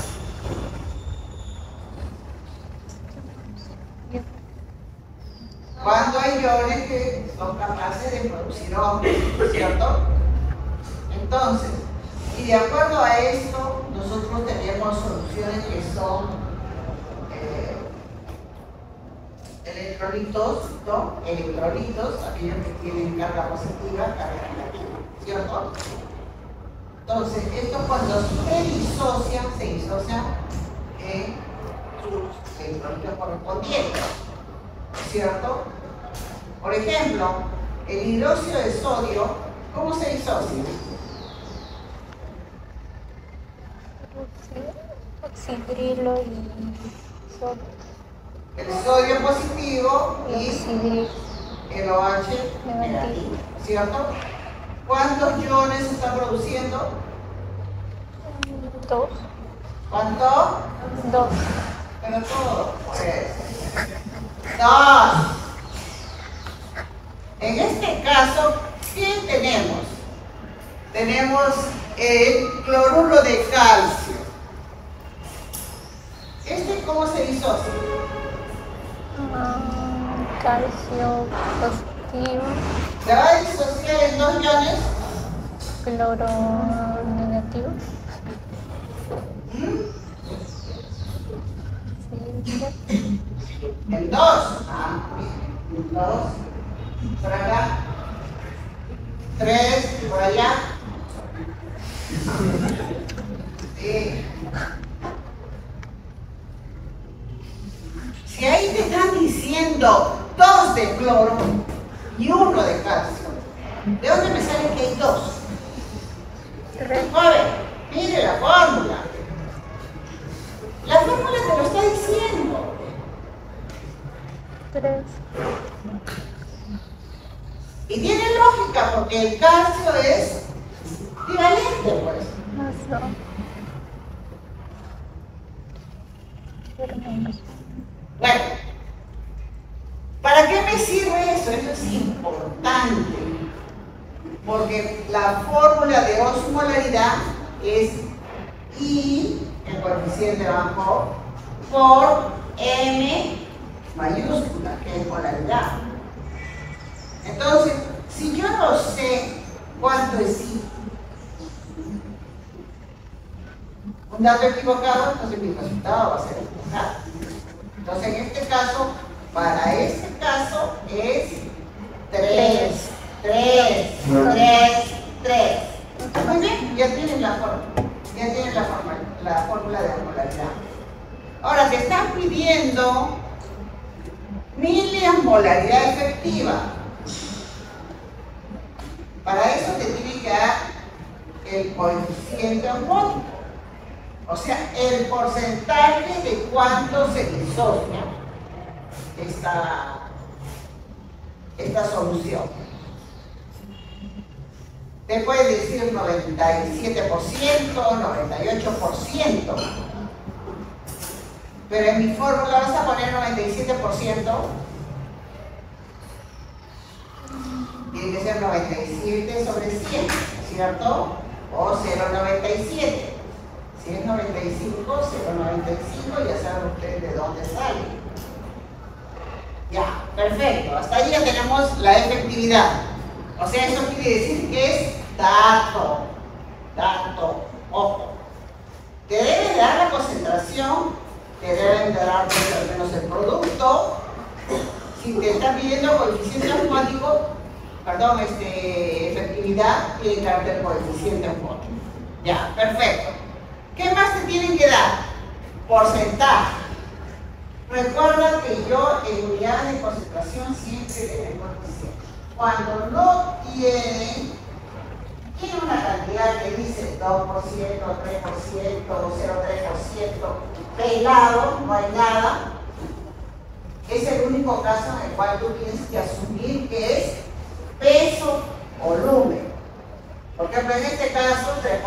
Cuando hay iones que son capaces de producir óxido, ¿cierto? Entonces, y de acuerdo a esto, nosotros tenemos soluciones que son electrolitos, ¿no? Electrolitos, aquellos que tienen carga positiva, carga negativa, ¿cierto? Entonces, esto cuando se disocian en sus electrolitos correspondientes, ¿cierto? Por ejemplo, el hidróxido de sodio, ¿cómo se disocia? Oxidrilo y sodio. El sodio positivo y el OH negativo, ¿cierto? ¿Cuántos iones se están produciendo? 2. ¿Cuánto? 2. Pero todo, pues. 2. En este caso, ¿qué tenemos? Tenemos el cloruro de calcio. ¿Este cómo se disocia? Calcio positivo. ¿Se va a disociar en 2 iones? Cloro negativo. En 2. Ah, en 2. Por acá. 3. Por allá. Sí. teniendo 2 de cloro y 1 de calcio. ¿De dónde me sale que hay 2? 3. Joven, mire la fórmula. La fórmula te lo está diciendo. 3. Y tiene lógica porque el calcio es equivalente, pues. Más 2. Bueno, ¿para qué me sirve eso? Eso es importante. Porque la fórmula de osmolaridad es I, el coeficiente bajo, por M mayúscula, que es molaridad. Entonces, si yo no sé cuánto es I, un dato equivocado, entonces mi resultado va a ser equivocado. Entonces, en este caso, para este caso es 3, 3, 3, 3. Muy bien, ya tienes la fórmula. Ya tienes la fórmula de osmolaridad. Ahora, te están pidiendo miliosmolaridad efectiva. Para eso te tiene que dar el coeficiente osmótico. O sea, el porcentaje de cuánto se disocia esta solución. Te puede decir 97%, 98%. Pero en mi fórmula vas a poner 97%. Tiene que ser 97 sobre 100, ¿cierto? O 0,97. Si es 95, 0,95, ya saben ustedes de dónde sale. Ya, perfecto. Hasta ahí ya tenemos la efectividad. O sea, eso quiere decir que es dato, ojo. Te debe dar la concentración, te deben dar pues, al menos el producto. Si te está pidiendo coeficiente osmótico, perdón, efectividad, tiene que darte el coeficiente osmótico. Ya, perfecto. ¿Qué más te tienen que dar? Porcentaje. Recuerda que yo en unidades de concentración siempre le doy coeficiente. Cuando no tiene una cantidad que dice 2%, 3%, 0,3%, pelado, no hay nada, es el único caso en el cual tú tienes que asumir que es peso o volumen. Por ejemplo, en este caso, 3%.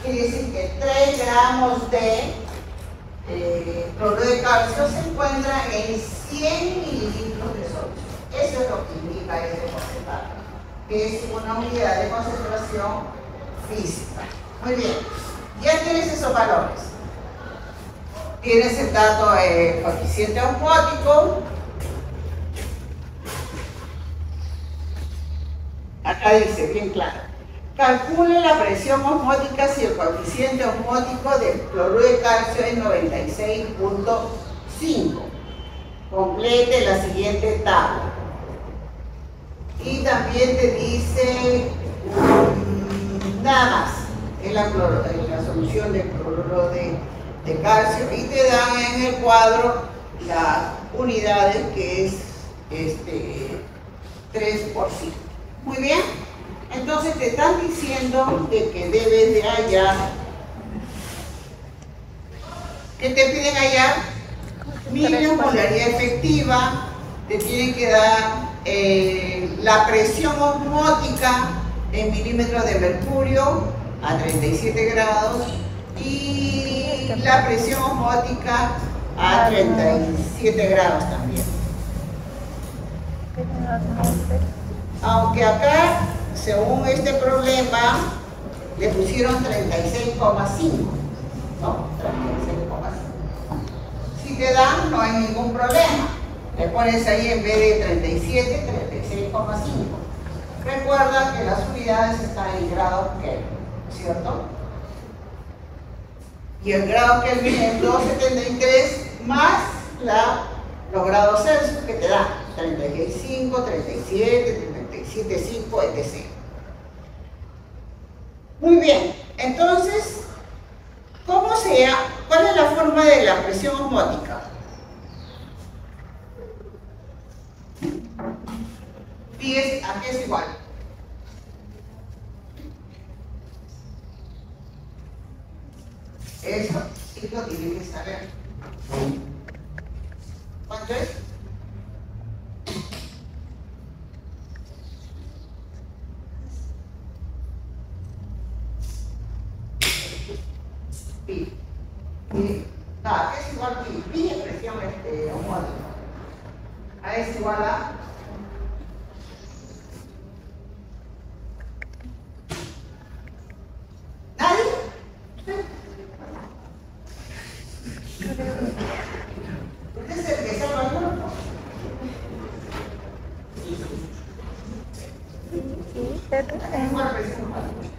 Quiere decir que 3 gramos de cloruro de calcio se encuentran en 100 mililitros de solución. Eso es lo que indica ese porcentaje, que es una unidad de concentración física. Muy bien, ya tienes esos valores. Tienes el dato coeficiente osmótico. Acá dice bien claro. Calcule la presión osmótica si el coeficiente osmótico del cloruro de calcio es 96.5. Complete la siguiente tabla. Y también te dice nada más, es la solución del cloruro de calcio, y te dan en el cuadro las unidades que es 3%. Muy bien. Entonces te están diciendo de que debes de hallar. ¿Qué te piden hallar? Miliosmolaridad efectiva. Te tienen que dar la presión osmótica en milímetros de mercurio a 37 grados y la presión osmótica a 37 grados también. Aunque acá, según este problema, le pusieron 36,5, ¿no? 36,5. Si te dan, no hay ningún problema. Le pones ahí en vez de 37, 36,5. Recuerda que las unidades están en grados Kelvin, ¿cierto? Y el grado Kelvin es 273 más los grados Celsius que te dan 35, 37, 37,5, etc. Muy bien, entonces, ¿cuál es la forma de la presión osmótica? Pi es, ¿a qué es igual? Eso sí lo tiene que saber. ¿Cuánto es? Pi. No, ¿a qué es igual pi? Pi es expresión homónima. A es igual a ¿nadie? Usted es el que salva el grupo. ¿Cuál presión homónima?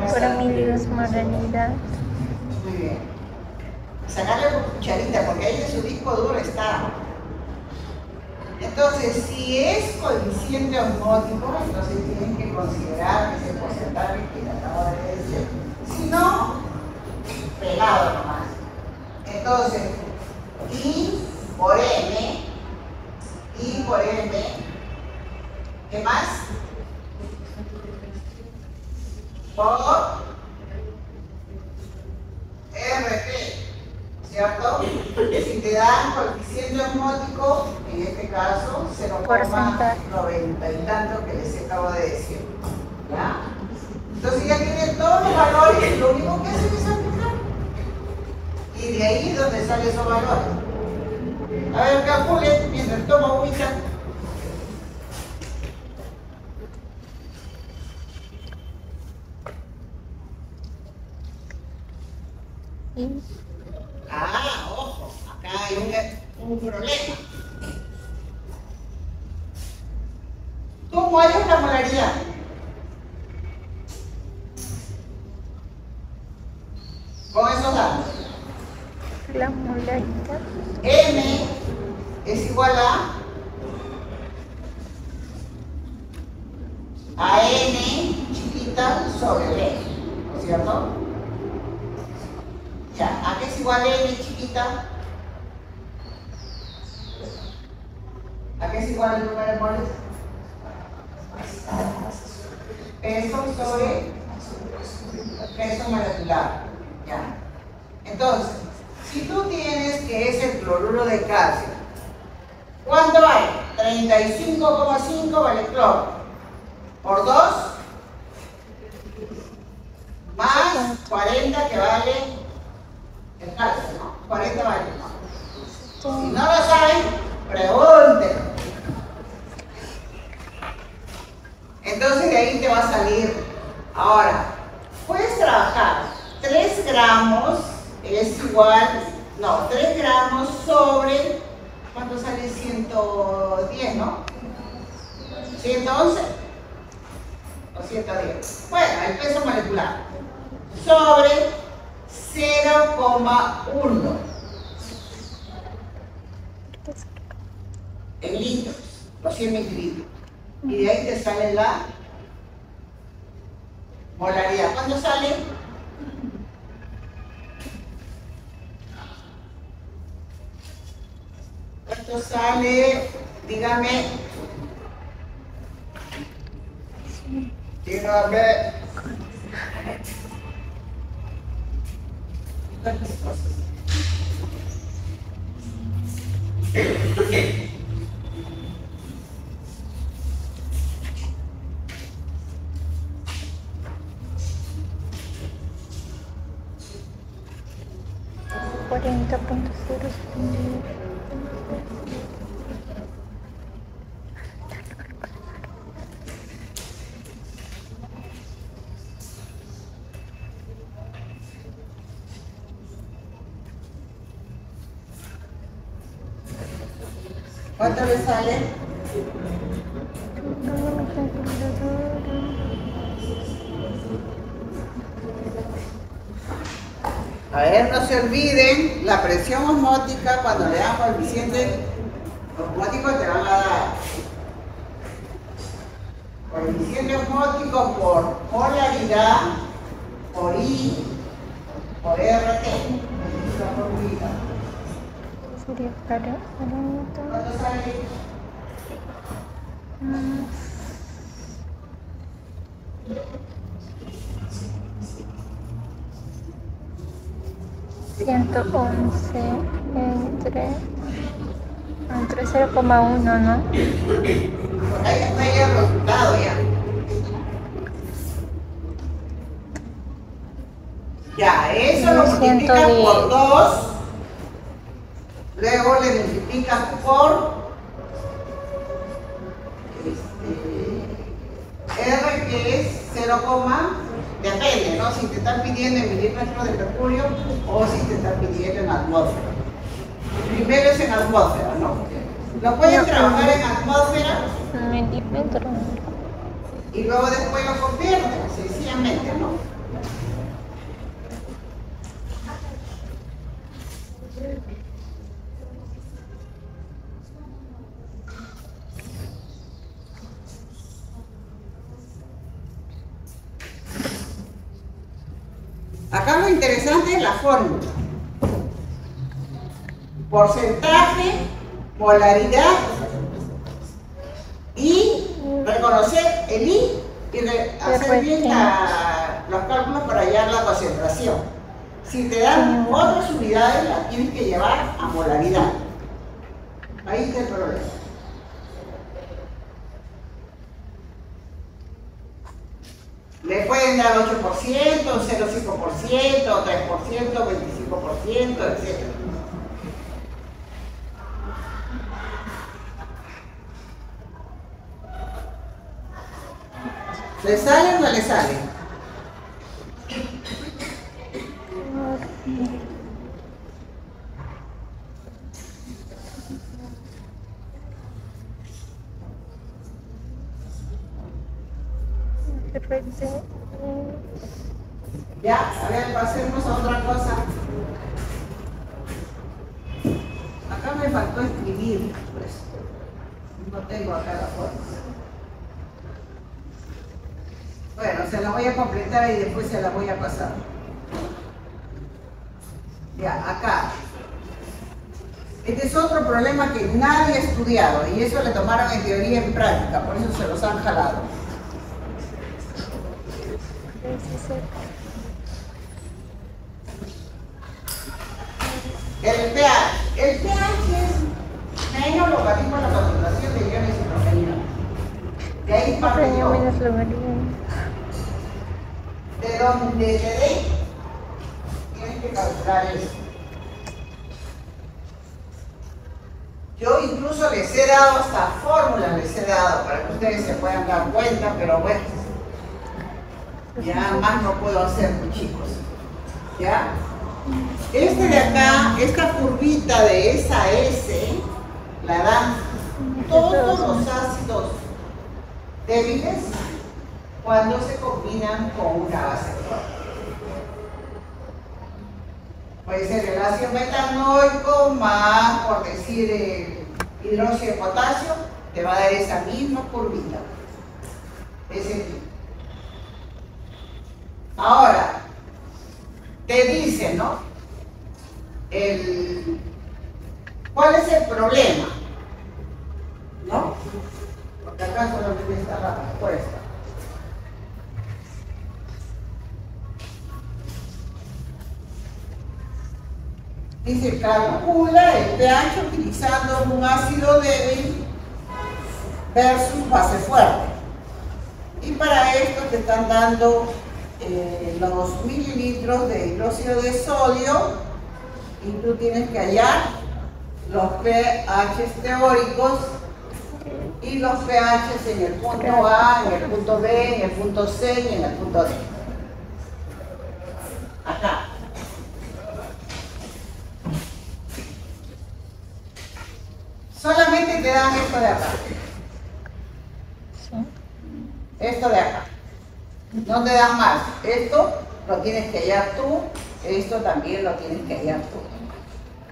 Por amigos, moralidad. Muy bien. Sacarle por cucharita, porque ahí en su disco duro está. Entonces, si es coeficiente osmótico, entonces tienen que considerar ese porcentaje que le acabo de decir. Si no, pegado nomás. Entonces, I por M, ¿qué más? Por RP, ¿cierto? Si te dan coeficiente osmótico, en este caso 0,90 y tanto que les acabo de decir. ¿Ya? Entonces ya tienen todos los valores, lo único que hacen es aplicar. Y de ahí es donde salen esos valores. A ver, calculen mientras tomo agüita. Ah, ojo, acá hay un problema. ¿Cómo hay una molaridad? Con esos datos. La molaridad. M es igual a N chiquita sobre L, ¿no es cierto? Ya, ¿a qué es igual N chiquita? ¿A qué es igual el número de moles? Peso sobre peso molecular. Ya. Entonces, si tú tienes que es el cloruro de calcio, ¿cuánto hay? 35,5 vale cloro. Por 2 más 40 que vale el calcio, ¿no? 40 vale. Si no lo saben, pregúntenlo. Entonces de ahí te va a salir. Ahora, puedes trabajar 3 gramos es igual, no, 3 gramos sobre, ¿cuánto sale? 110, ¿no? 111 o 110. Bueno, el peso molecular sobre 0,1 en litros, los 100 mililitros. Y de ahí te sale la molaridad. ¿Cuánto sale? ¿Cuánto sale? Dígame. Dígame. ¿Cuánto le sale? A ver, no se olviden, la presión osmótica, cuando le dan coeficiente osmótico te van a dar coeficiente osmótico por polaridad por I por RT. Esa formulita. Sería para ¿Cuánto sale? $111 entre 0,1, ¿no? Ahí está ya el resultado ya. Ya, eso lo multiplicas 110. por 2. Luego le multiplicas por R, que es 0, depende, ¿no? Si te están pidiendo en milímetros de mercurio o si te están pidiendo en atmósfera. Primero es en atmósfera, ¿no? Lo pueden trabajar en atmósfera Milímetro. y luego después lo convierten, sencillamente, ¿no? Acá lo interesante es la fórmula. Porcentaje, polaridad y reconocer el I y hacer bien los cálculos para hallar la concentración. Si te dan otras unidades, las tienes que llevar a molaridad. Ahí está el problema. Le pueden dar 8%, 0,5%, 3%, 25%, etc. ¿Le sale o no le sale? Ya, a ver, pasemos a otra cosa. Acá me faltó escribir, pues. No tengo acá la forma. Bueno, se la voy a completar y después se la voy a pasar. Ya, acá. Este es otro problema que nadie ha estudiado y eso le tomaron en teoría y en práctica, por eso se los han jalado. El pH. El pH es menos logaritmo de la concentración de iones hidrogeniados. De ahí parte todo. De donde te dé, tienes que calcular eso. Yo incluso les he dado hasta fórmulas, les he dado para que ustedes se puedan dar cuenta, pero bueno, ya más no puedo hacer, mis chicos. ¿Ya? Este de acá, esta curvita de esa S, la dan todos los ácidos débiles cuando se combinan con una base fuerte. Puede ser el ácido metanoico más, por decir, el hidróxido de potasio, te va a dar esa misma curvita. Ese tipo. Ahora, te dice, ¿no? ¿Cuál es el problema? ¿No? Porque acá solamente está la respuesta. Dice, calcula el pH utilizando un ácido débil versus base fuerte. Y para esto te están dando los mililitros de hidróxido de sodio y tú tienes que hallar los pH teóricos y los pH en el punto A, en el punto B, en el punto C y en el punto D. Acá. Solamente te dan esto de acá. Esto de acá. No te dan más. Esto lo tienes que hallar tú. Esto también lo tienes que hallar tú.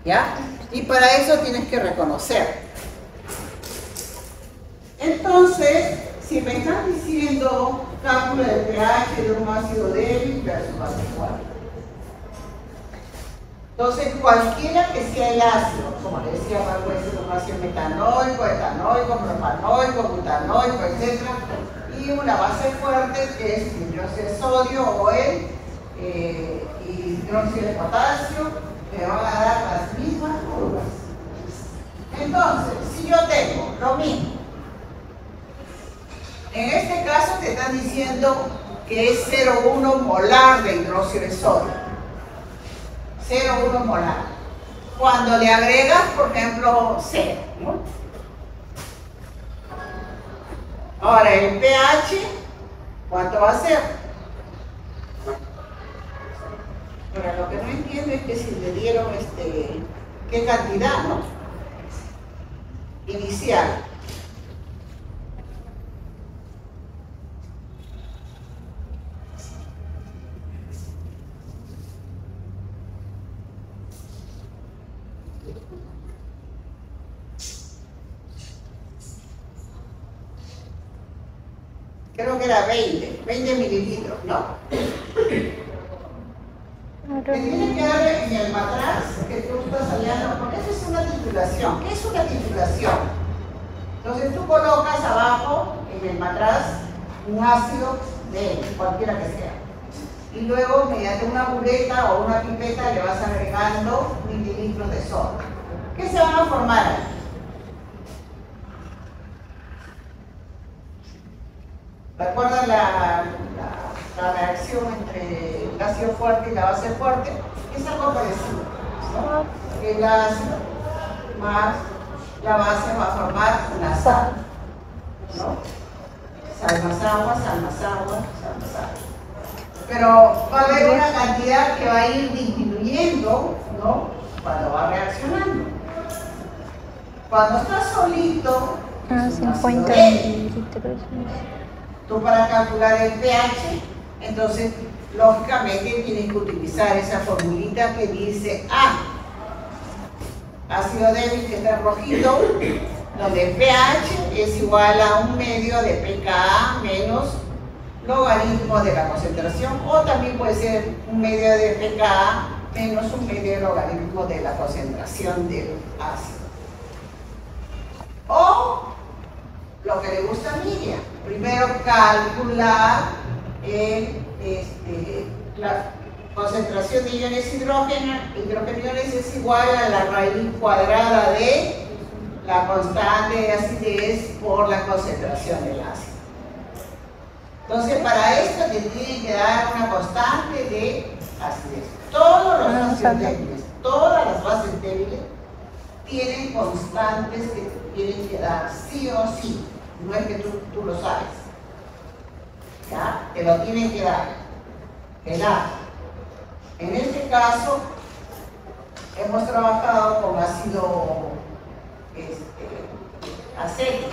¿Ya? Y para eso tienes que reconocer. Entonces, Si me están diciendo cálculo del pH de un ácido débil versus ácido fuerte. Entonces, cualquiera que sea el ácido, como le decía, puede ser un ácido metanoico, etanoico, propanoico, butanoico, etc. Y una base fuerte que es el hidróxido de sodio o el hidróxido de potasio, me van a dar las mismas curvas. Entonces, si yo tengo lo mismo, en este caso te están diciendo que es 0,1 molar de hidróxido de sodio. 0,1 molar. Cuando le agregas, por ejemplo, 0, ¿no? Ahora, el pH, ¿cuánto va a ser? Ahora, lo que no entiendo es que si le dieron qué cantidad, ¿no? Inicial. Creo que era 20 mililitros, ¿no? Me tiene que dar en el matraz que tú estás hallando, porque eso es una titulación. ¿Qué es una titulación? Entonces tú colocas abajo en el matraz un ácido de cualquiera que sea. Y luego, mediante una bureta o una pipeta, le vas agregando mililitros de sodio. ¿Qué se van a formar ahí? ¿Recuerdan la reacción entre el ácido fuerte y la base fuerte? Es algo parecido, ¿no? El ácido más la base va a formar una sal, ¿no? Sal más agua, sal más agua, sal más agua. Pero va a haber una cantidad que va a ir disminuyendo, ¿no? Cuando va reaccionando. Cuando está solito, 50 mililitros. Tú para calcular el pH, entonces lógicamente tienes que utilizar esa formulita que dice ácido débil, que está en rojito, donde el pH es igual a 1/2 de pKa menos logaritmo de la concentración, o también puede ser 1/2 de pKa menos 1/2 de logaritmo de la concentración del ácido. O lo que le gusta a Miriam, primero calcular la concentración de iones hidrogeniones es igual a la raíz cuadrada de la constante de acidez por la concentración del ácido. Entonces, para esto te tienen que dar una constante de acidez. Todos los ácidos débiles, todas las bases débiles tienen constantes que te tienen que dar sí o sí. No es que tú lo sabes. ¿Ya? Te lo tienen que dar. En este caso, hemos trabajado con ácido acético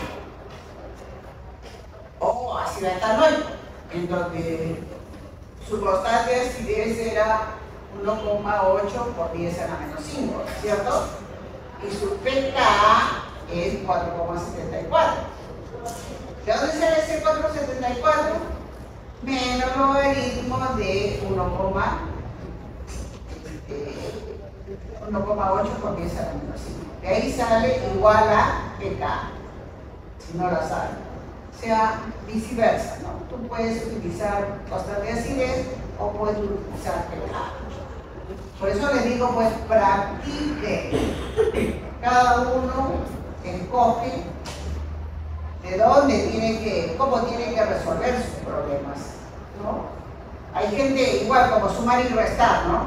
o ácido etanoico, en donde su constante de acidez era 1,8 por 10 a la menos 5, ¿cierto? Y su pKa es 4,74. ¿De dónde sale ese 4,74? Menos logaritmo de 1,8 por 10 a la menos 5. De ahí sale igual a pKa, si no la sabes. O sea, viceversa, ¿no? Tú puedes utilizar constante de acidez o puedes utilizar pKa. Por eso les digo, pues practique. Cada uno escoge de dónde cómo tiene que resolver sus problemas, ¿no? Hay gente igual como sumar y restar, ¿no?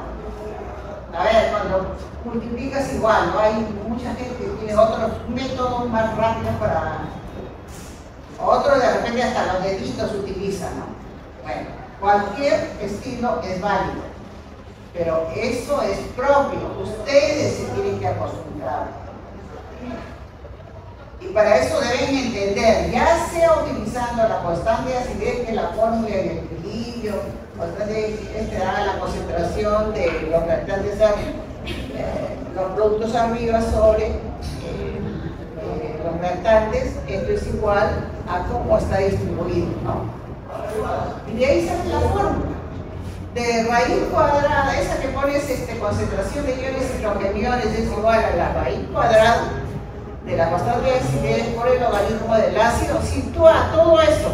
A ver, cuando multiplicas igual, ¿no? Hay mucha gente que tiene otros métodos más rápidos para... Otros de repente hasta los deditos utilizan, ¿no? Bueno, cualquier estilo es válido, pero eso es propio. Ustedes se tienen que acostumbrar. Y para eso deben entender, ya sea utilizando la constante de acidez, que es la fórmula del equilibrio, constante de acidez te da la concentración de los reactantes, los productos arriba sobre los reactantes, esto es igual a cómo está distribuido, ¿no? Y de ahí sale la fórmula de raíz cuadrada, esa que pones concentración de iones hidrogeniones es igual a la raíz cuadrada de la constante de acidez por el logaritmo del ácido. Si tú a todo eso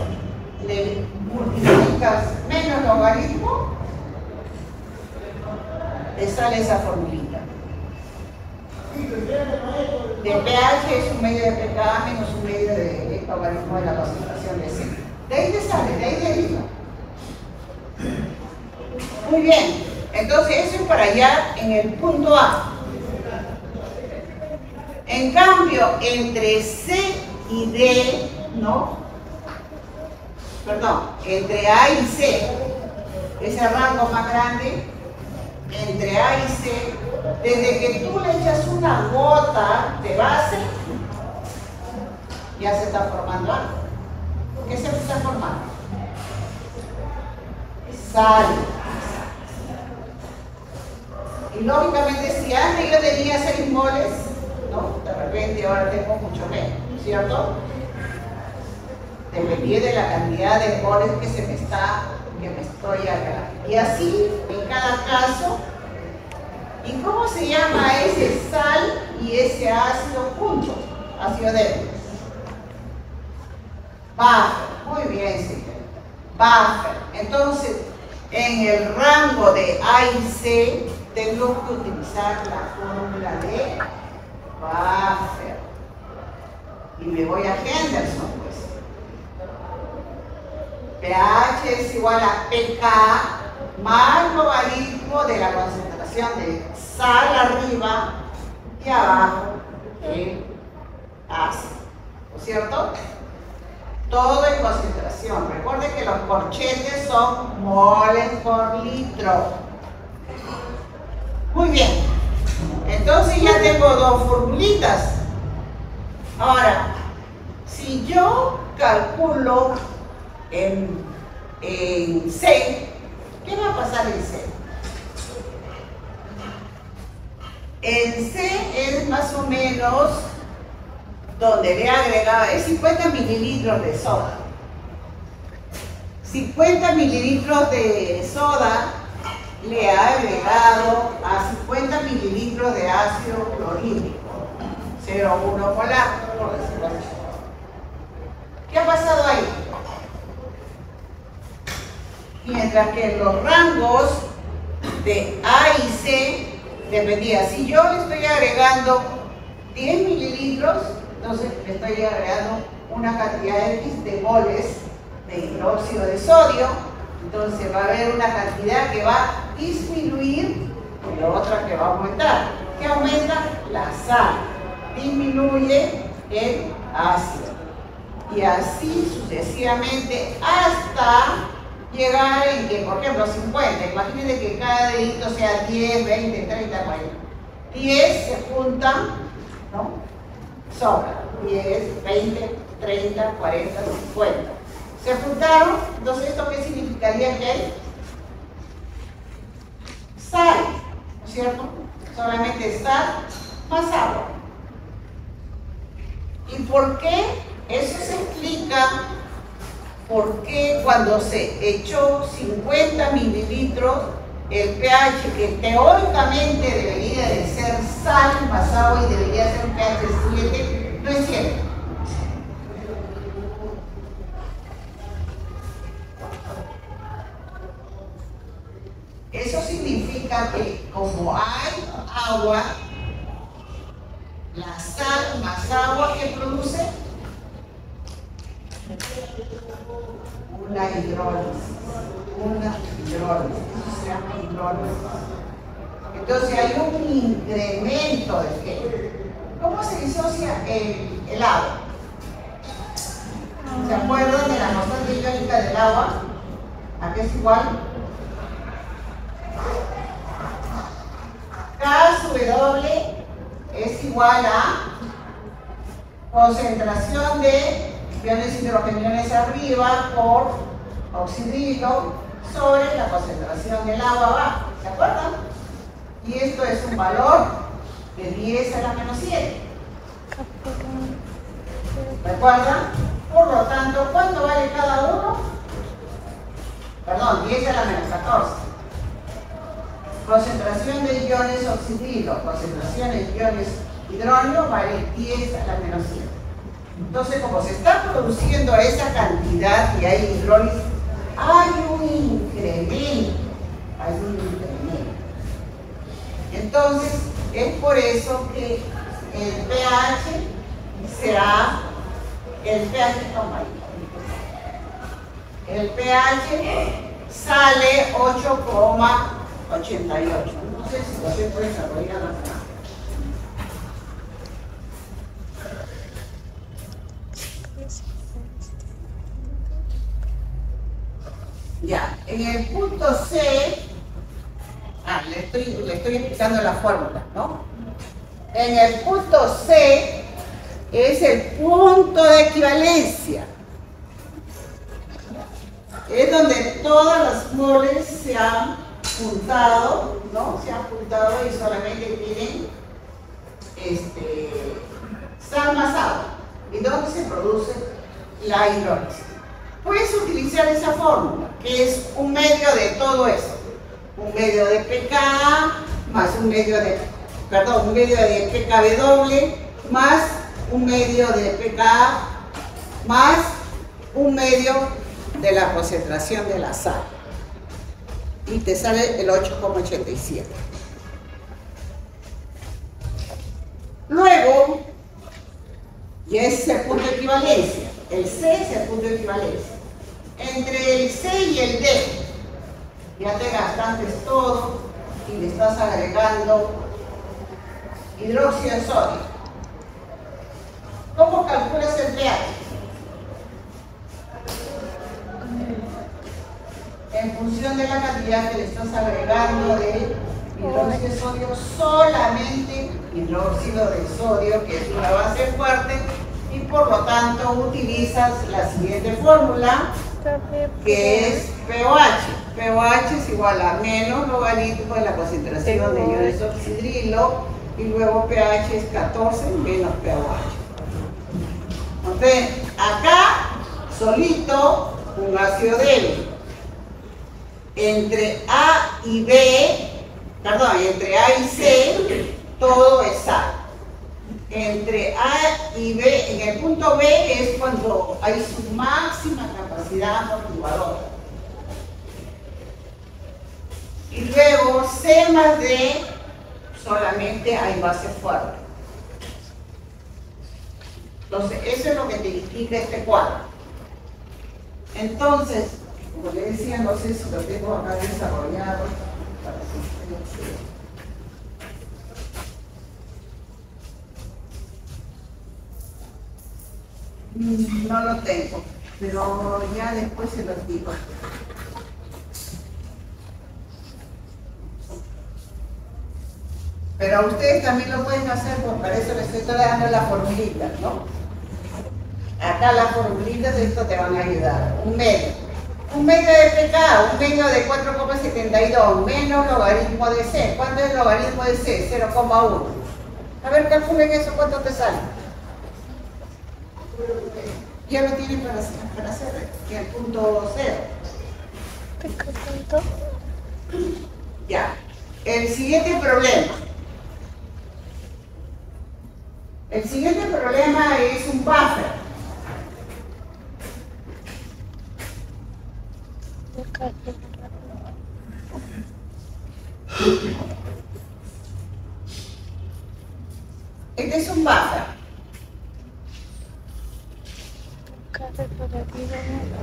le multiplicas menos logaritmo, te sale esa formulita. De pH es un medio de pKa menos un medio de logaritmo de la concentración de C. De ahí te sale, de ahí deriva. Muy bien, entonces eso es para allá en el punto A. En cambio, entre C y D, ¿no? Perdón, entre A y C, ese rango más grande, entre A y C, desde que tú le echas una gota de base, ya se está formando algo. ¿Qué se está formando? Sal. Y lógicamente, si antes yo tenía 6 moles, ¿no? De repente ahora tengo mucho menos, ¿cierto? Dependía de la cantidad de moles que me estoy agregando. Y así en cada caso. ¿Y cómo se llama ese sal y ese ácido juntos? Ácido débil. Buffer. Muy bien, señor. Buffer. Entonces, en el rango de A y C, tengo que utilizar la fórmula de Buffer. Y me voy a Henderson, pues. pH es igual a pK más logaritmo de la concentración de sal arriba y abajo el ácido. ¿No es cierto? Todo en concentración. Recuerden que los corchetes son moles por litro. Muy bien. Entonces ya tengo dos formulitas. Ahora, si yo calculo en C, ¿qué va a pasar en C? En C es más o menos donde le he agregado, es 50 mililitros de soda. 50 mililitros de soda le he agregado a 50 mililitros de ácido clorhídrico, 0,1 molar, por decirlo así. ¿Qué ha pasado ahí? Mientras que los rangos de A y C dependía. Si yo le estoy agregando 10 mililitros, entonces le estoy agregando una cantidad X de moles de hidróxido de sodio, entonces va a haber una cantidad que va a disminuir y la otra que va a aumentar. ¿Qué aumenta? La sal. Disminuye el ácido. Y así sucesivamente hasta llegar en que, por ejemplo, 50. Imagínense que cada dedito sea 10, 20, 30, 40. 10 se juntan, ¿no? Sobra. 10, 20, 30, 40, 50. Se juntaron, entonces ¿esto qué significaría? Que hay sal, ¿no es cierto? Solamente sal más agua. ¿Y por qué? Eso se explica por qué cuando se echó 50 mililitros, el pH, que teóricamente debería de ser sal más agua y debería ser un pH 7, no es cierto. Eso significa que como hay agua, la sal más agua que produce una hidrólisis. Eso se llama hidrólisis. Entonces hay un incremento de qué. ¿Cómo se disocia el agua? ¿Se acuerdan de la constante iónica del agua? ¿A qué es igual? K sub W es igual a concentración de iones hidrogeniones arriba por oxidilo sobre la concentración del agua abajo. ¿Se acuerdan? Y esto es un valor de 10 a la menos 7. ¿Recuerdan? ¿Por por lo tanto, ¿cuánto vale cada uno? Perdón, 10 a la menos 14. Concentración de iones oxidrilo, concentración de iones hidróneo vale 10 a la menos 7. Entonces, como se está produciendo esa cantidad y hay hidrólisis, hay un incremento. Entonces, es por eso que el pH será el pH, el pH sale 8,88. No sé si lo estoy por desarrollar acá. Ya, en el punto C, le estoy explicando la fórmula, ¿no? En el punto C es el punto de equivalencia. Es donde todas las moles se han juntado, ¿no? Se han juntado y solamente tienen sal más agua. ¿Y dónde se produce la hidrólisis? Puedes utilizar esa fórmula, que es un medio de todo eso. Un medio de pKa más un medio de, un medio de pKw más un medio de pKa más un medio de la concentración de la sal. Y te sale el 8,87. Luego, ya es el punto de equivalencia. El C es el punto de equivalencia. Entre el C y el D, ya te gastaste todo y le estás agregando hidróxido de sodio. ¿Cómo calculas el pH? En función de la cantidad que le estás agregando de hidróxido de sodio, solamente hidróxido de sodio, que es una base fuerte, y por lo tanto utilizas la siguiente fórmula, que es pOH. pOH es igual a menos logaritmo de la concentración de iones oxidrilo, y luego pH es 14 menos pOH. Entonces, acá, solito, un ácido débil. Entre A y B, entre A y C, todo es sal. Entre A y B, en el punto B es cuando hay su máxima capacidad amortiguadora. Y luego C más D, solamente hay base fuerte. Entonces, eso es lo que te indica este cuadro. Entonces, como le decía, no sé si lo tengo acá desarrollado para que ustedes no lo tengo, pero ya después se los digo. Pero ustedes también lo pueden hacer, pues para eso les estoy dando las formulitas, ¿no? Acá las formulitas de esto te van a ayudar. Un medio de pK, un medio de 4,72 menos logaritmo de C. ¿Cuánto es el logaritmo de C? 0,1. A ver, calculen eso, ¿cuánto te sale? Ya lo tienen para hacer en el punto 0. Ya. El siguiente problema. El siguiente problema es un buffer. Este es un buffer.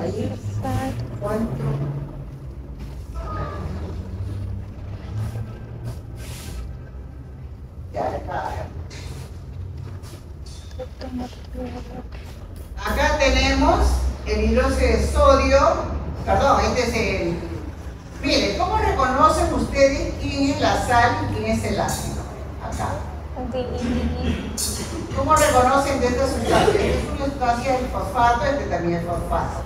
Ahí. ¿Cuánto? Ya está. Acá tenemos el hidróxido de sodio, este es el... Miren, ¿cómo reconocen ustedes quién es la sal y quién es el ácido? Acá. ¿Cómo reconocen de esta sustancia? Esta es una sustancia del fosfato, este también es fosfato.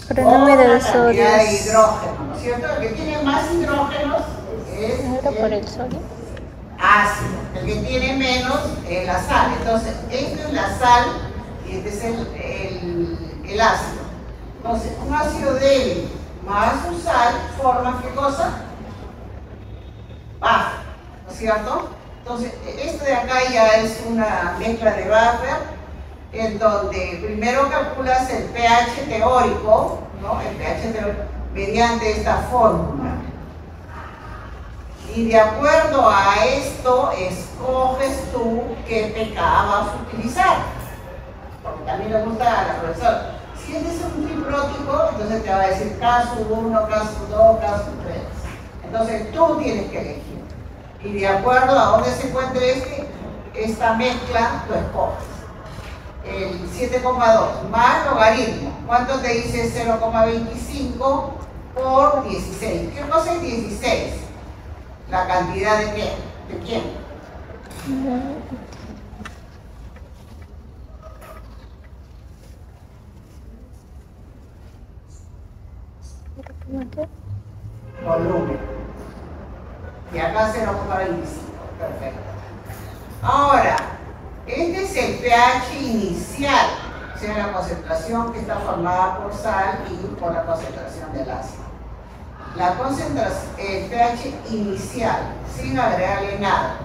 Pero no me da sodio. Cantidad de hidrógeno, ¿no es cierto? El que tiene más hidrógenos es... ¿No era por el sodio? ácido. El que tiene menos es la sal. Entonces, esto es la sal y este es el ácido. Entonces, un ácido débil más un sal forma ¿qué cosa? Buffer, ¿no es cierto? Entonces, esto de acá ya es una mezcla de buffer en donde primero calculas el pH teórico, ¿no? El pH teórico mediante esta fórmula. Y de acuerdo a esto, escoges tú qué pK vas a utilizar. Porque también le gusta a la profesora. Si este es un triprótico, entonces te va a decir caso 1, caso 2, caso 3. Entonces tú tienes que elegir. Y de acuerdo a dónde se encuentre esta mezcla, tú escoges. El 7,2 más logaritmo. ¿Cuánto te dice 0,25 por 16? ¿Qué cosa es 16? ¿La cantidad de qué? ¿De quién? Volumen. Y acá 0,25. Perfecto. Ahora, este es el pH inicial, o sea, la concentración que está formada por sal y por la concentración del ácido. La concentración, el pH inicial, sin agregarle nada.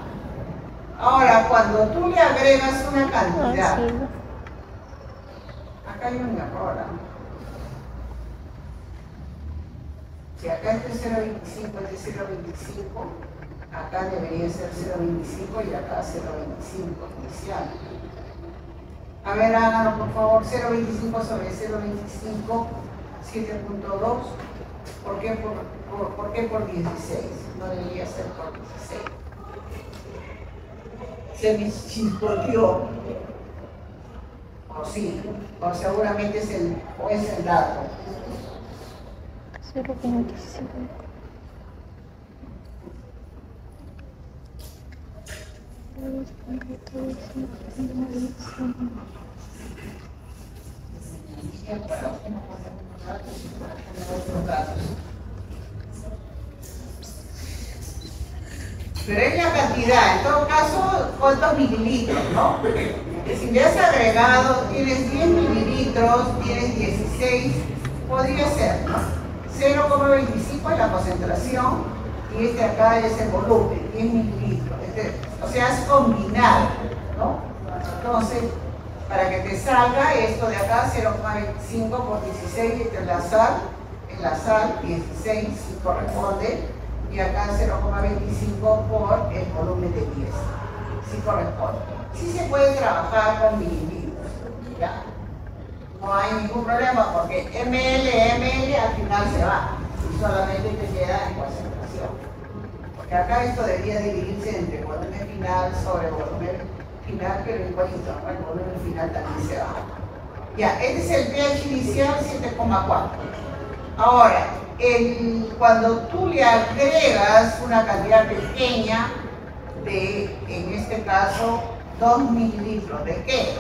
Ahora, cuando tú le agregas una cantidad, acá hay un error, ¿no? Si acá este es 0,25, este es 0,25, acá debería ser 0,25 y acá 0,25 inicial. A ver, háganlo por favor, 0,25 sobre 0,25, 7,2. ¿Por qué por 16? No debería ser por 16. Se me chispoteó. O sí, o seguramente es el dato. 0,25. Pero es la cantidad, en todo caso, ¿cuántos mililitros, no? Si le has agregado, tienes 10 mililitros, tienes 16, podría ser, ¿no? 0,25 es la concentración y este acá es el volumen, 10 mililitros. O sea, es combinado, ¿no? Entonces, para que te salga esto de acá, 0,25 por 16, esta es la sal, 16 si corresponde, y acá 0,25 por el volumen de 10, si corresponde. Sí se puede trabajar con mililitros, ¿ya? No hay ningún problema porque ml al final se va y solamente te queda en concentración. Porque acá esto debería dividirse entre volumen final sobre volumen final, pero igualito, ¿no? El volumen final también se va. Ya, este es el pH inicial 7,4. Ahora, cuando tú le agregas una cantidad pequeña de, en este caso, 2 mililitros, ¿de qué?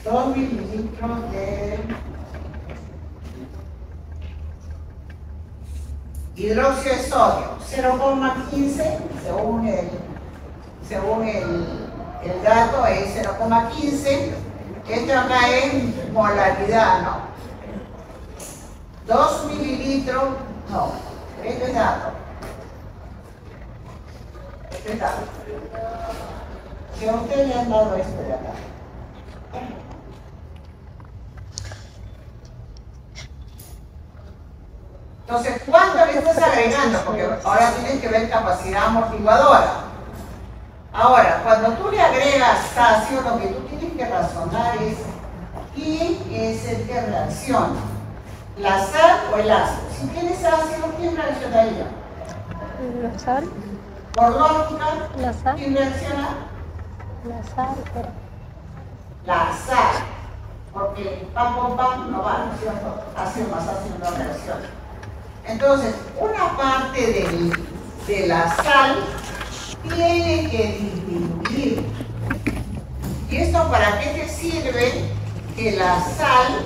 2 mililitros de hidróxido de sodio, 0,15, según el dato es 0,15. Esto acá es molaridad, ¿no? 2 mililitros, no, este es dato. Este es dato. Si a ustedes le han dado esto de acá. Entonces, ¿cuánto le estás agregando? Porque ahora tienes que ver capacidad amortiguadora. Ahora, cuando tú le agregas ácido, lo que tú tienes que razonar es quién es el que reacciona, la sal o el ácido. Si tienes ácido, ¿quién reaccionaría? La sal. Por lógica, La sal. ¿quién reacciona? La sal, pero. La sal. Porque pan con pan no va, ¿no es cierto? Ácido más ácido no reacciona. Entonces, una parte de la sal tiene que disminuir. ¿Y esto para qué te sirve? Que la sal,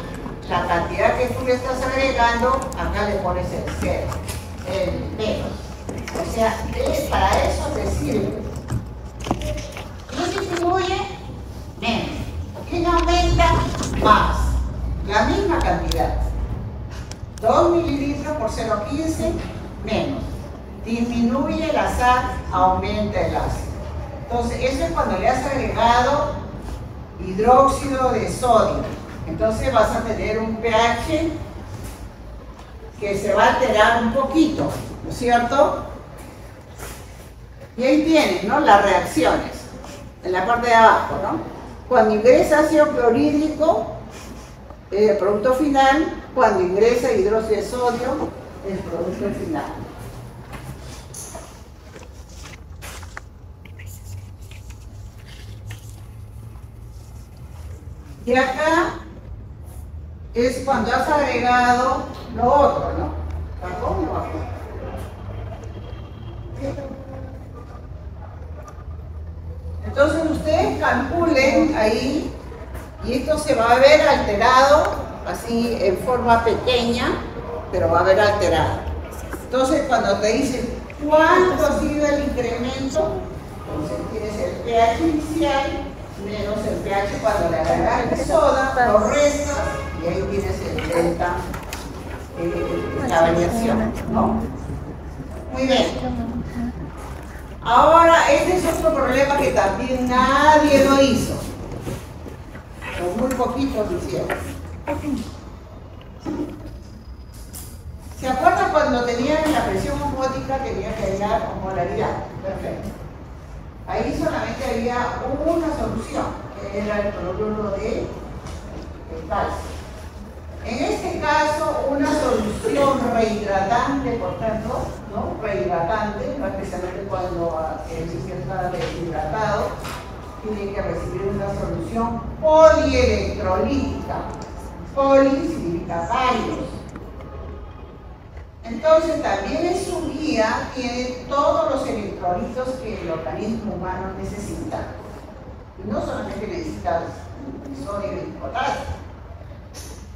la cantidad que tú le estás agregando, acá le pones el cero, el menos. O sea, para eso te sirve. ¿Quién disminuye? Menos. ¿Quién aumenta? Más. La misma cantidad. 2 mililitros por 0,15 menos. Disminuye la sal, aumenta el ácido. Entonces, eso es cuando le has agregado hidróxido de sodio. Entonces vas a tener un pH que se va a alterar un poquito, ¿no es cierto? Y ahí tienen, ¿no?, las reacciones, en la parte de abajo, ¿no? Cuando ingresa ácido clorhídrico, el producto final. Cuando ingresa hidróxido de sodio, el producto final. Y acá es cuando has agregado lo otro, ¿no? ¿Bajó o no bajó? Entonces ustedes calculen ahí, y esto se va a ver alterado, así en forma pequeña, pero va a ver alterado. Entonces cuando te dicen cuánto ha sido el incremento, entonces tienes el pH inicial menos el pH cuando le agregas soda, lo restas y ahí tienes el delta, la variación, ¿no? Muy bien. Ahora, este es otro problema que también nadie lo hizo. O muy poquitos lo hicieron. ¿Se acuerdan cuando tenían la presión osmótica tenía que hallar osmolaridad? Perfecto. Ahí solamente había una solución, que era el cloruro de calcio. En este caso, una solución rehidratante, por tanto, ¿no? Rehidratante, no especialmente cuando el sitio está deshidratado, tiene que recibir una solución polielectrolítica. Poli significa varios. Entonces, también en su guía tiene todos los electrolitos que el organismo humano necesita. Y no solamente necesita sodio y potasio,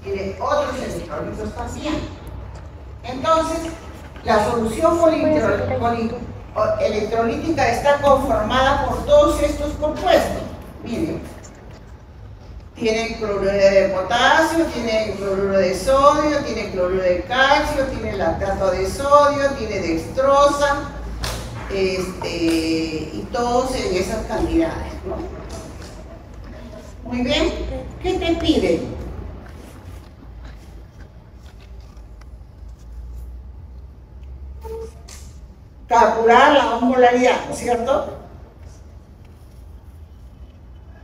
tiene otros electrolitos también. Entonces, la solución electrolítica está conformada por todos estos compuestos. Miren, tiene cloruro de potasio, tiene cloruro de sodio, tiene cloruro de calcio, tiene lactato de sodio, tiene dextrosa, y todos en esas cantidades, ¿no? Muy bien. ¿Qué te piden? Calcular la osmolaridad, ¿no es cierto?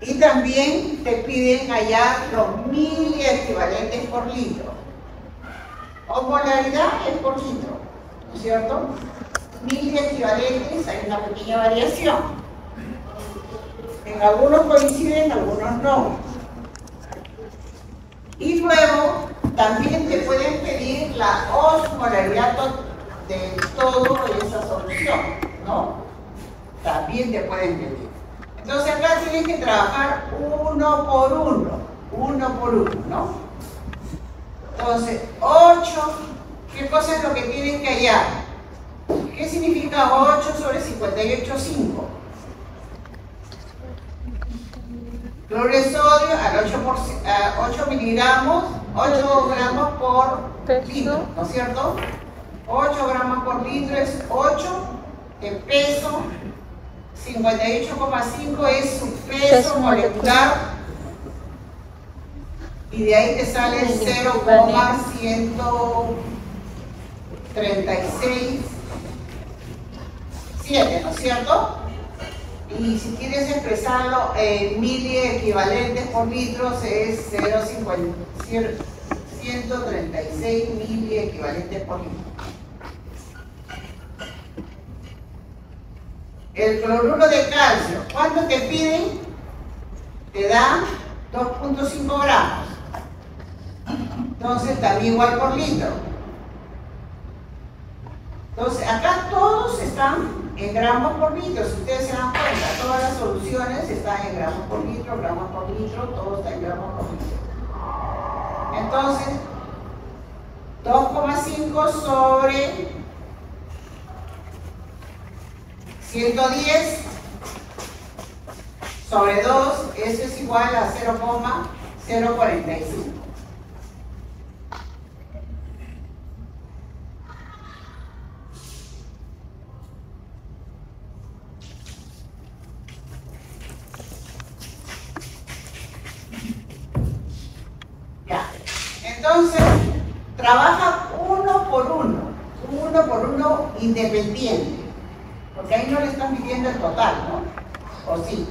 Y también te piden hallar los miliequivalentes por litro. Osmolaridad es por litro, ¿no es cierto? Miliequivalentes, hay una pequeña variación. En algunos coinciden, en algunos no. Y luego también te pueden pedir la osmolaridad de todo esa solución, ¿no? También te pueden pedir. Entonces acá tienes que trabajar uno por uno, ¿no? Entonces, 8, ¿qué cosa es lo que tienen que hallar? ¿Qué significa 8 sobre 58,5? Cloruro de sodio a 8 miligramos, 8 gramos por litro, ¿no es cierto? 8 gramos por litro es 8 de peso, 58,5 es su peso molecular y de ahí te sale 0,136,7, ¿no es cierto? Y si quieres expresarlo en miliequivalentes por litros es 136 miliequivalentes por litro. El cloruro de calcio, ¿cuánto te piden? Te dan 2,5 gramos. Entonces también igual por litro. Entonces acá todos están en gramos por litro. Si ustedes se dan cuenta, todas las soluciones están en gramos por litro, todo está en gramos por litro. Entonces, 2,5 sobre 110 sobre 2, eso es igual a 0,045. Ya, entonces trabaja uno por uno independiente, porque ahí no le están midiendo el total, ¿no? ¿O sí?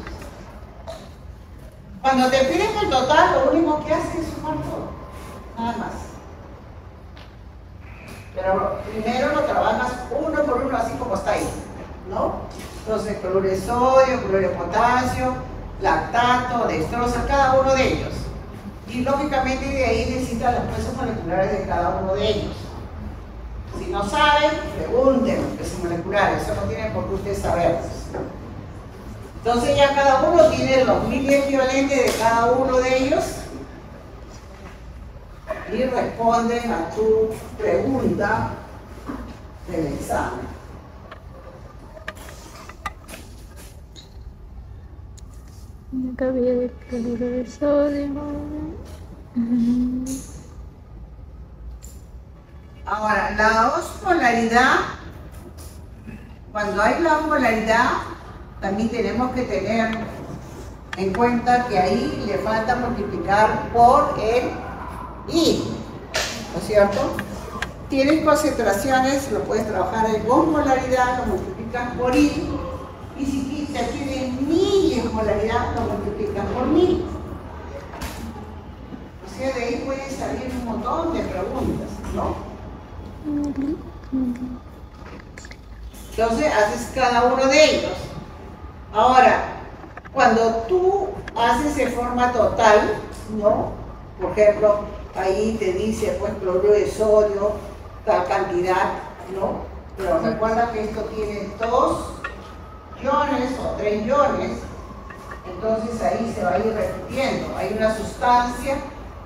Cuando te piden el total, lo único que haces es sumar todo, nada más. Pero primero lo trabajas uno por uno, así como está ahí, ¿no? Entonces, cloruro de sodio, cloruro de potasio, lactato, dextrosa, cada uno de ellos. Y lógicamente de ahí necesitas los pesos moleculares de cada uno de ellos. Si no saben, pregunten los pesos moleculares, eso no tiene por qué ustedes saberlos. Entonces ya cada uno tiene los mil equivalentes de cada uno de ellos y responden a tu pregunta del examen. Una cantidad de cloruro de sodio. Ahora, la osmolaridad, cuando hay la osmolaridad, también tenemos que tener en cuenta que ahí le falta multiplicar por el I, ¿no es cierto? Tienes concentraciones, lo puedes trabajar en osmolaridad, lo multiplicas por I, y si te piden 1000 osmolaridad, lo multiplicas por 1000. O sea, de ahí pueden salir un montón de preguntas, ¿no? Entonces haces cada uno de ellos. Ahora, cuando tú haces en forma total, ¿no? Por ejemplo, ahí te dice, pues, cloruro de sodio, tal cantidad, ¿no? Pero recuerda que esto tiene 2 iones o 3 iones, entonces ahí se va a ir repitiendo. Hay una sustancia,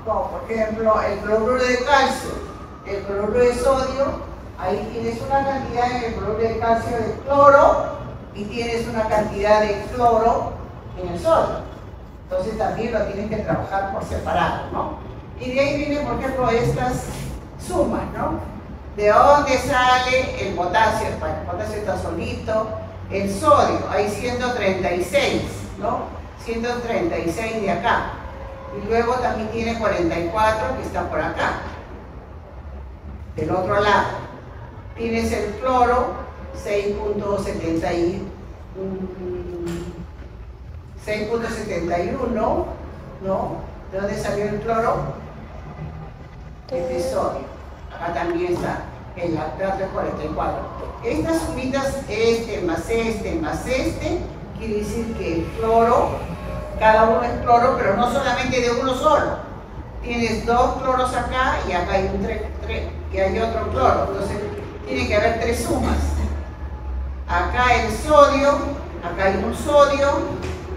como por ejemplo el cloruro de calcio, el cloruro de sodio, ahí tienes una cantidad en el cloruro de calcio de cloro, y tienes una cantidad de cloro en el sodio. Entonces también lo tienes que trabajar por separado, ¿no? Y de ahí vienen, por ejemplo, estas sumas, ¿no? ¿De dónde sale el potasio? Bueno, el potasio está solito. El sodio, hay 136, ¿no? 136 de acá. Y luego también tiene 44 que están por acá, del otro lado. Tienes el cloro, 6.71, ¿no? ¿De dónde salió el cloro? Es de sodio. Acá también está el lactato de 44. Estas sumitas, este más este, quiere decir que el cloro, cada uno es cloro, pero no solamente de uno solo. Tienes 2 cloros acá y acá hay y hay otro cloro. Entonces tiene que haber 3 sumas. Acá el sodio, acá hay un sodio,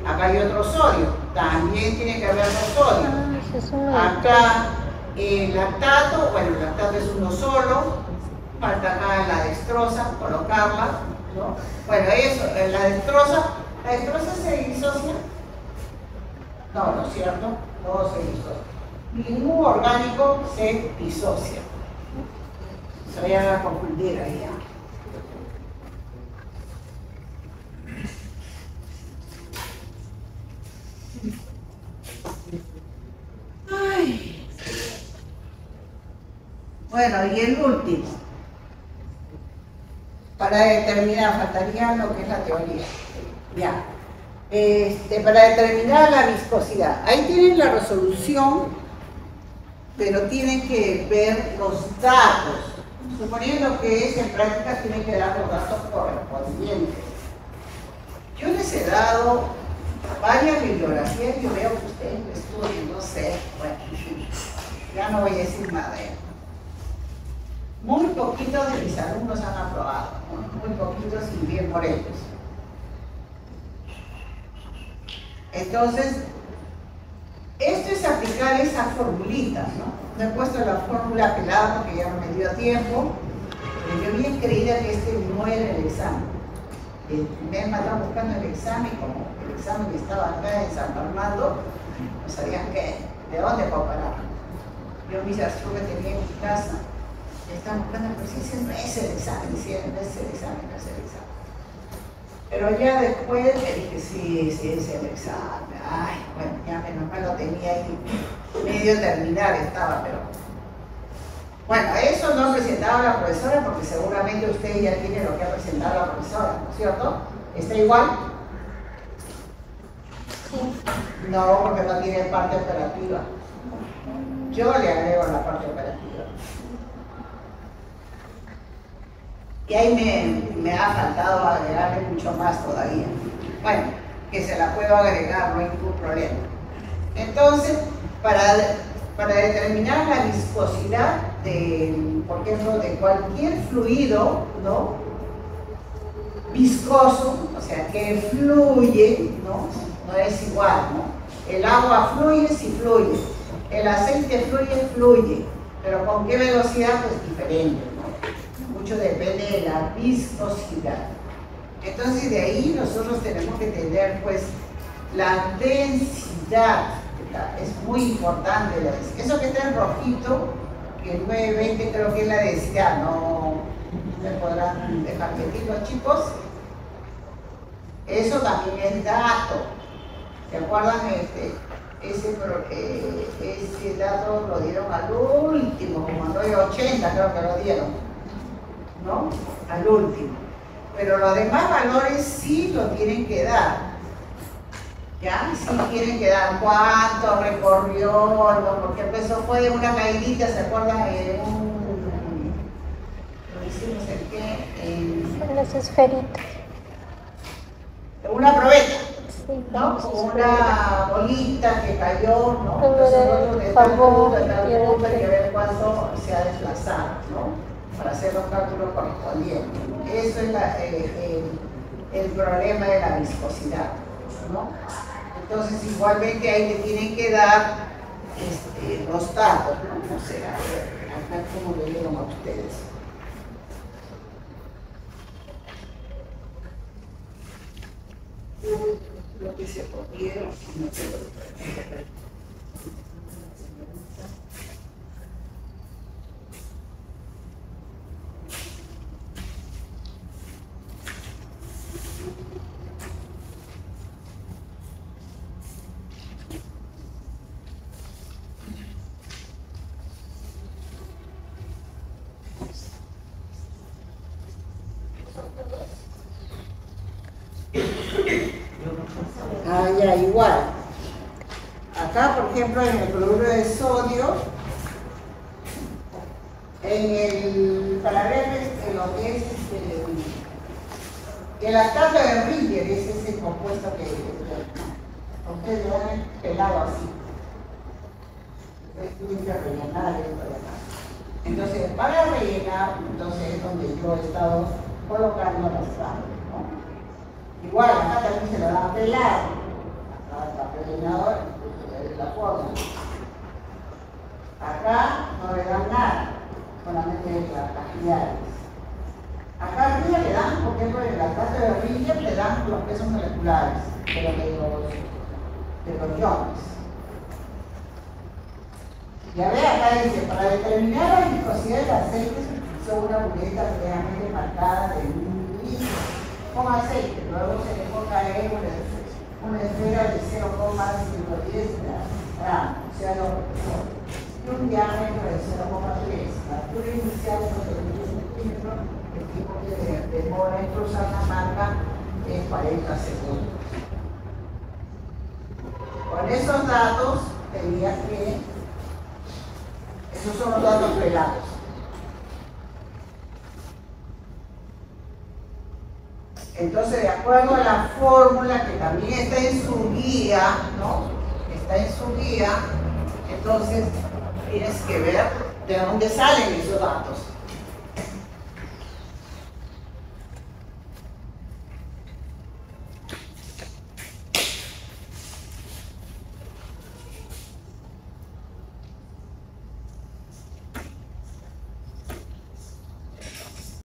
acá hay otro sodio. También tiene que haber 2 sodios. Acá el lactato, bueno, el lactato es uno solo. Falta acá la dextrosa, colocarla, ¿no? Bueno, eso, la dextrosa se disocia. No, ¿no es cierto? No se disocia. Ningún orgánico se disocia. Se vayan a confundir ahí, ¿eh? Ay. Bueno, y el último. Para determinar, faltaría lo que es la teoría. Ya. Para determinar la viscosidad. Ahí tienen la resolución, pero tienen que ver los datos. Suponiendo que es en práctica, tienen que dar los datos correspondientes. Yo les he dado varias bibliografías, yo veo que ustedes lo estudian, no sé, bueno, ya no voy a decir nada de eso. Muy poquitos de mis alumnos han aprobado, ¿no? Muy poquitos y bien por ellos. Entonces, esto es aplicar esas formulitas, ¿no? No he puesto la fórmula pelada porque ya no me dio tiempo, pero yo bien creía que este no era el examen. me han matado buscando el examen, como el examen estaba acá en San Fernando, no sabían de dónde comparar. Yo mis archivos que tenía en mi casa, estaban buscando, pero si ese no es el examen, decían, no es el examen, no es el examen. Pero ya después me dije, sí, es el examen. Ay, bueno, ya menos mal lo tenía ahí, medio terminar estaba, pero... Bueno, eso no presentaba la profesora porque seguramente usted ya tiene lo que ha presentado la profesora, ¿no es cierto? ¿Está igual? Sí. No, porque no tiene parte operativa. Yo le agrego la parte operativa. Y ahí me ha faltado agregarle mucho más todavía. Bueno, que se la puedo agregar, no hay ningún problema. Entonces, para determinar la viscosidad de, por ejemplo, de cualquier fluido, ¿no? Viscoso, o sea, que fluye, ¿no? No es igual, ¿no? El agua fluye si fluye, el aceite fluye, pero con qué velocidad pues diferente, ¿no? Mucho depende de la viscosidad. Entonces de ahí nosotros tenemos que tener pues la densidad, es muy importante la densidad. Eso que está en rojito, que el 920 creo que es la densidad, no me podrán dejar mentir los chicos. Eso también es dato. ¿Se acuerdan? Ese dato lo dieron al último, como al 980 creo que lo dieron, ¿no? Al último. Pero los demás valores sí lo tienen que dar. ¿Ya? Sí tienen que dar cuánto recorrió, ¿no? Porque empezó fue una caidita, ¿se acuerdan? Lo hicimos en qué? En las esferitas. Una probeta. Sí, ¿No? Como una bolita que cayó, ¿no? Pero Entonces de nosotros de favor, tal punto hay que ver cuánto se ha desplazado, ¿no? Para hacer los cálculos correspondientes. Eso es el problema de la viscosidad, ¿no? Entonces igualmente ahí le tienen que dar los datos, ¿no? No sé, a ver, acá cómo le dieron a ustedes. Lo que se podieron, no tengo. Ah, ya, igual. Acá, por ejemplo, en el cloruro de sodio, para ver lo que es el lactato de Ringer, es ese compuesto que ustedes lo han pelado así. Ustedes tienen que rellenar esto de acá. Entonces, para rellenar, entonces es donde yo he estado colocando las sangres, ¿no? Igual, acá también se lo dan pelado. Acá está rellenador, es la forma. Acá no le dan nada, solamente las cantidades. Acá arriba le dan, por ejemplo, en la clase de Ringer le dan los pesos moleculares, pero de los iones. Ya ve, acá dice, para determinar la viscosidad del aceite se utilizó una bureta previamente marcada de 1 mililitro con aceite, luego se le coloca una esfera de 0,510 gramos, o sea, y un diámetro de 0,3. La altura inicial es de 10 centímetros, el tiempo que demora en cruzar la marca es 40 segundos. Con esos datos, tenía que, esos son los datos pelados. Entonces, de acuerdo a la fórmula que también está en su guía, ¿no? Está en su guía, entonces tienes que ver de dónde salen esos datos.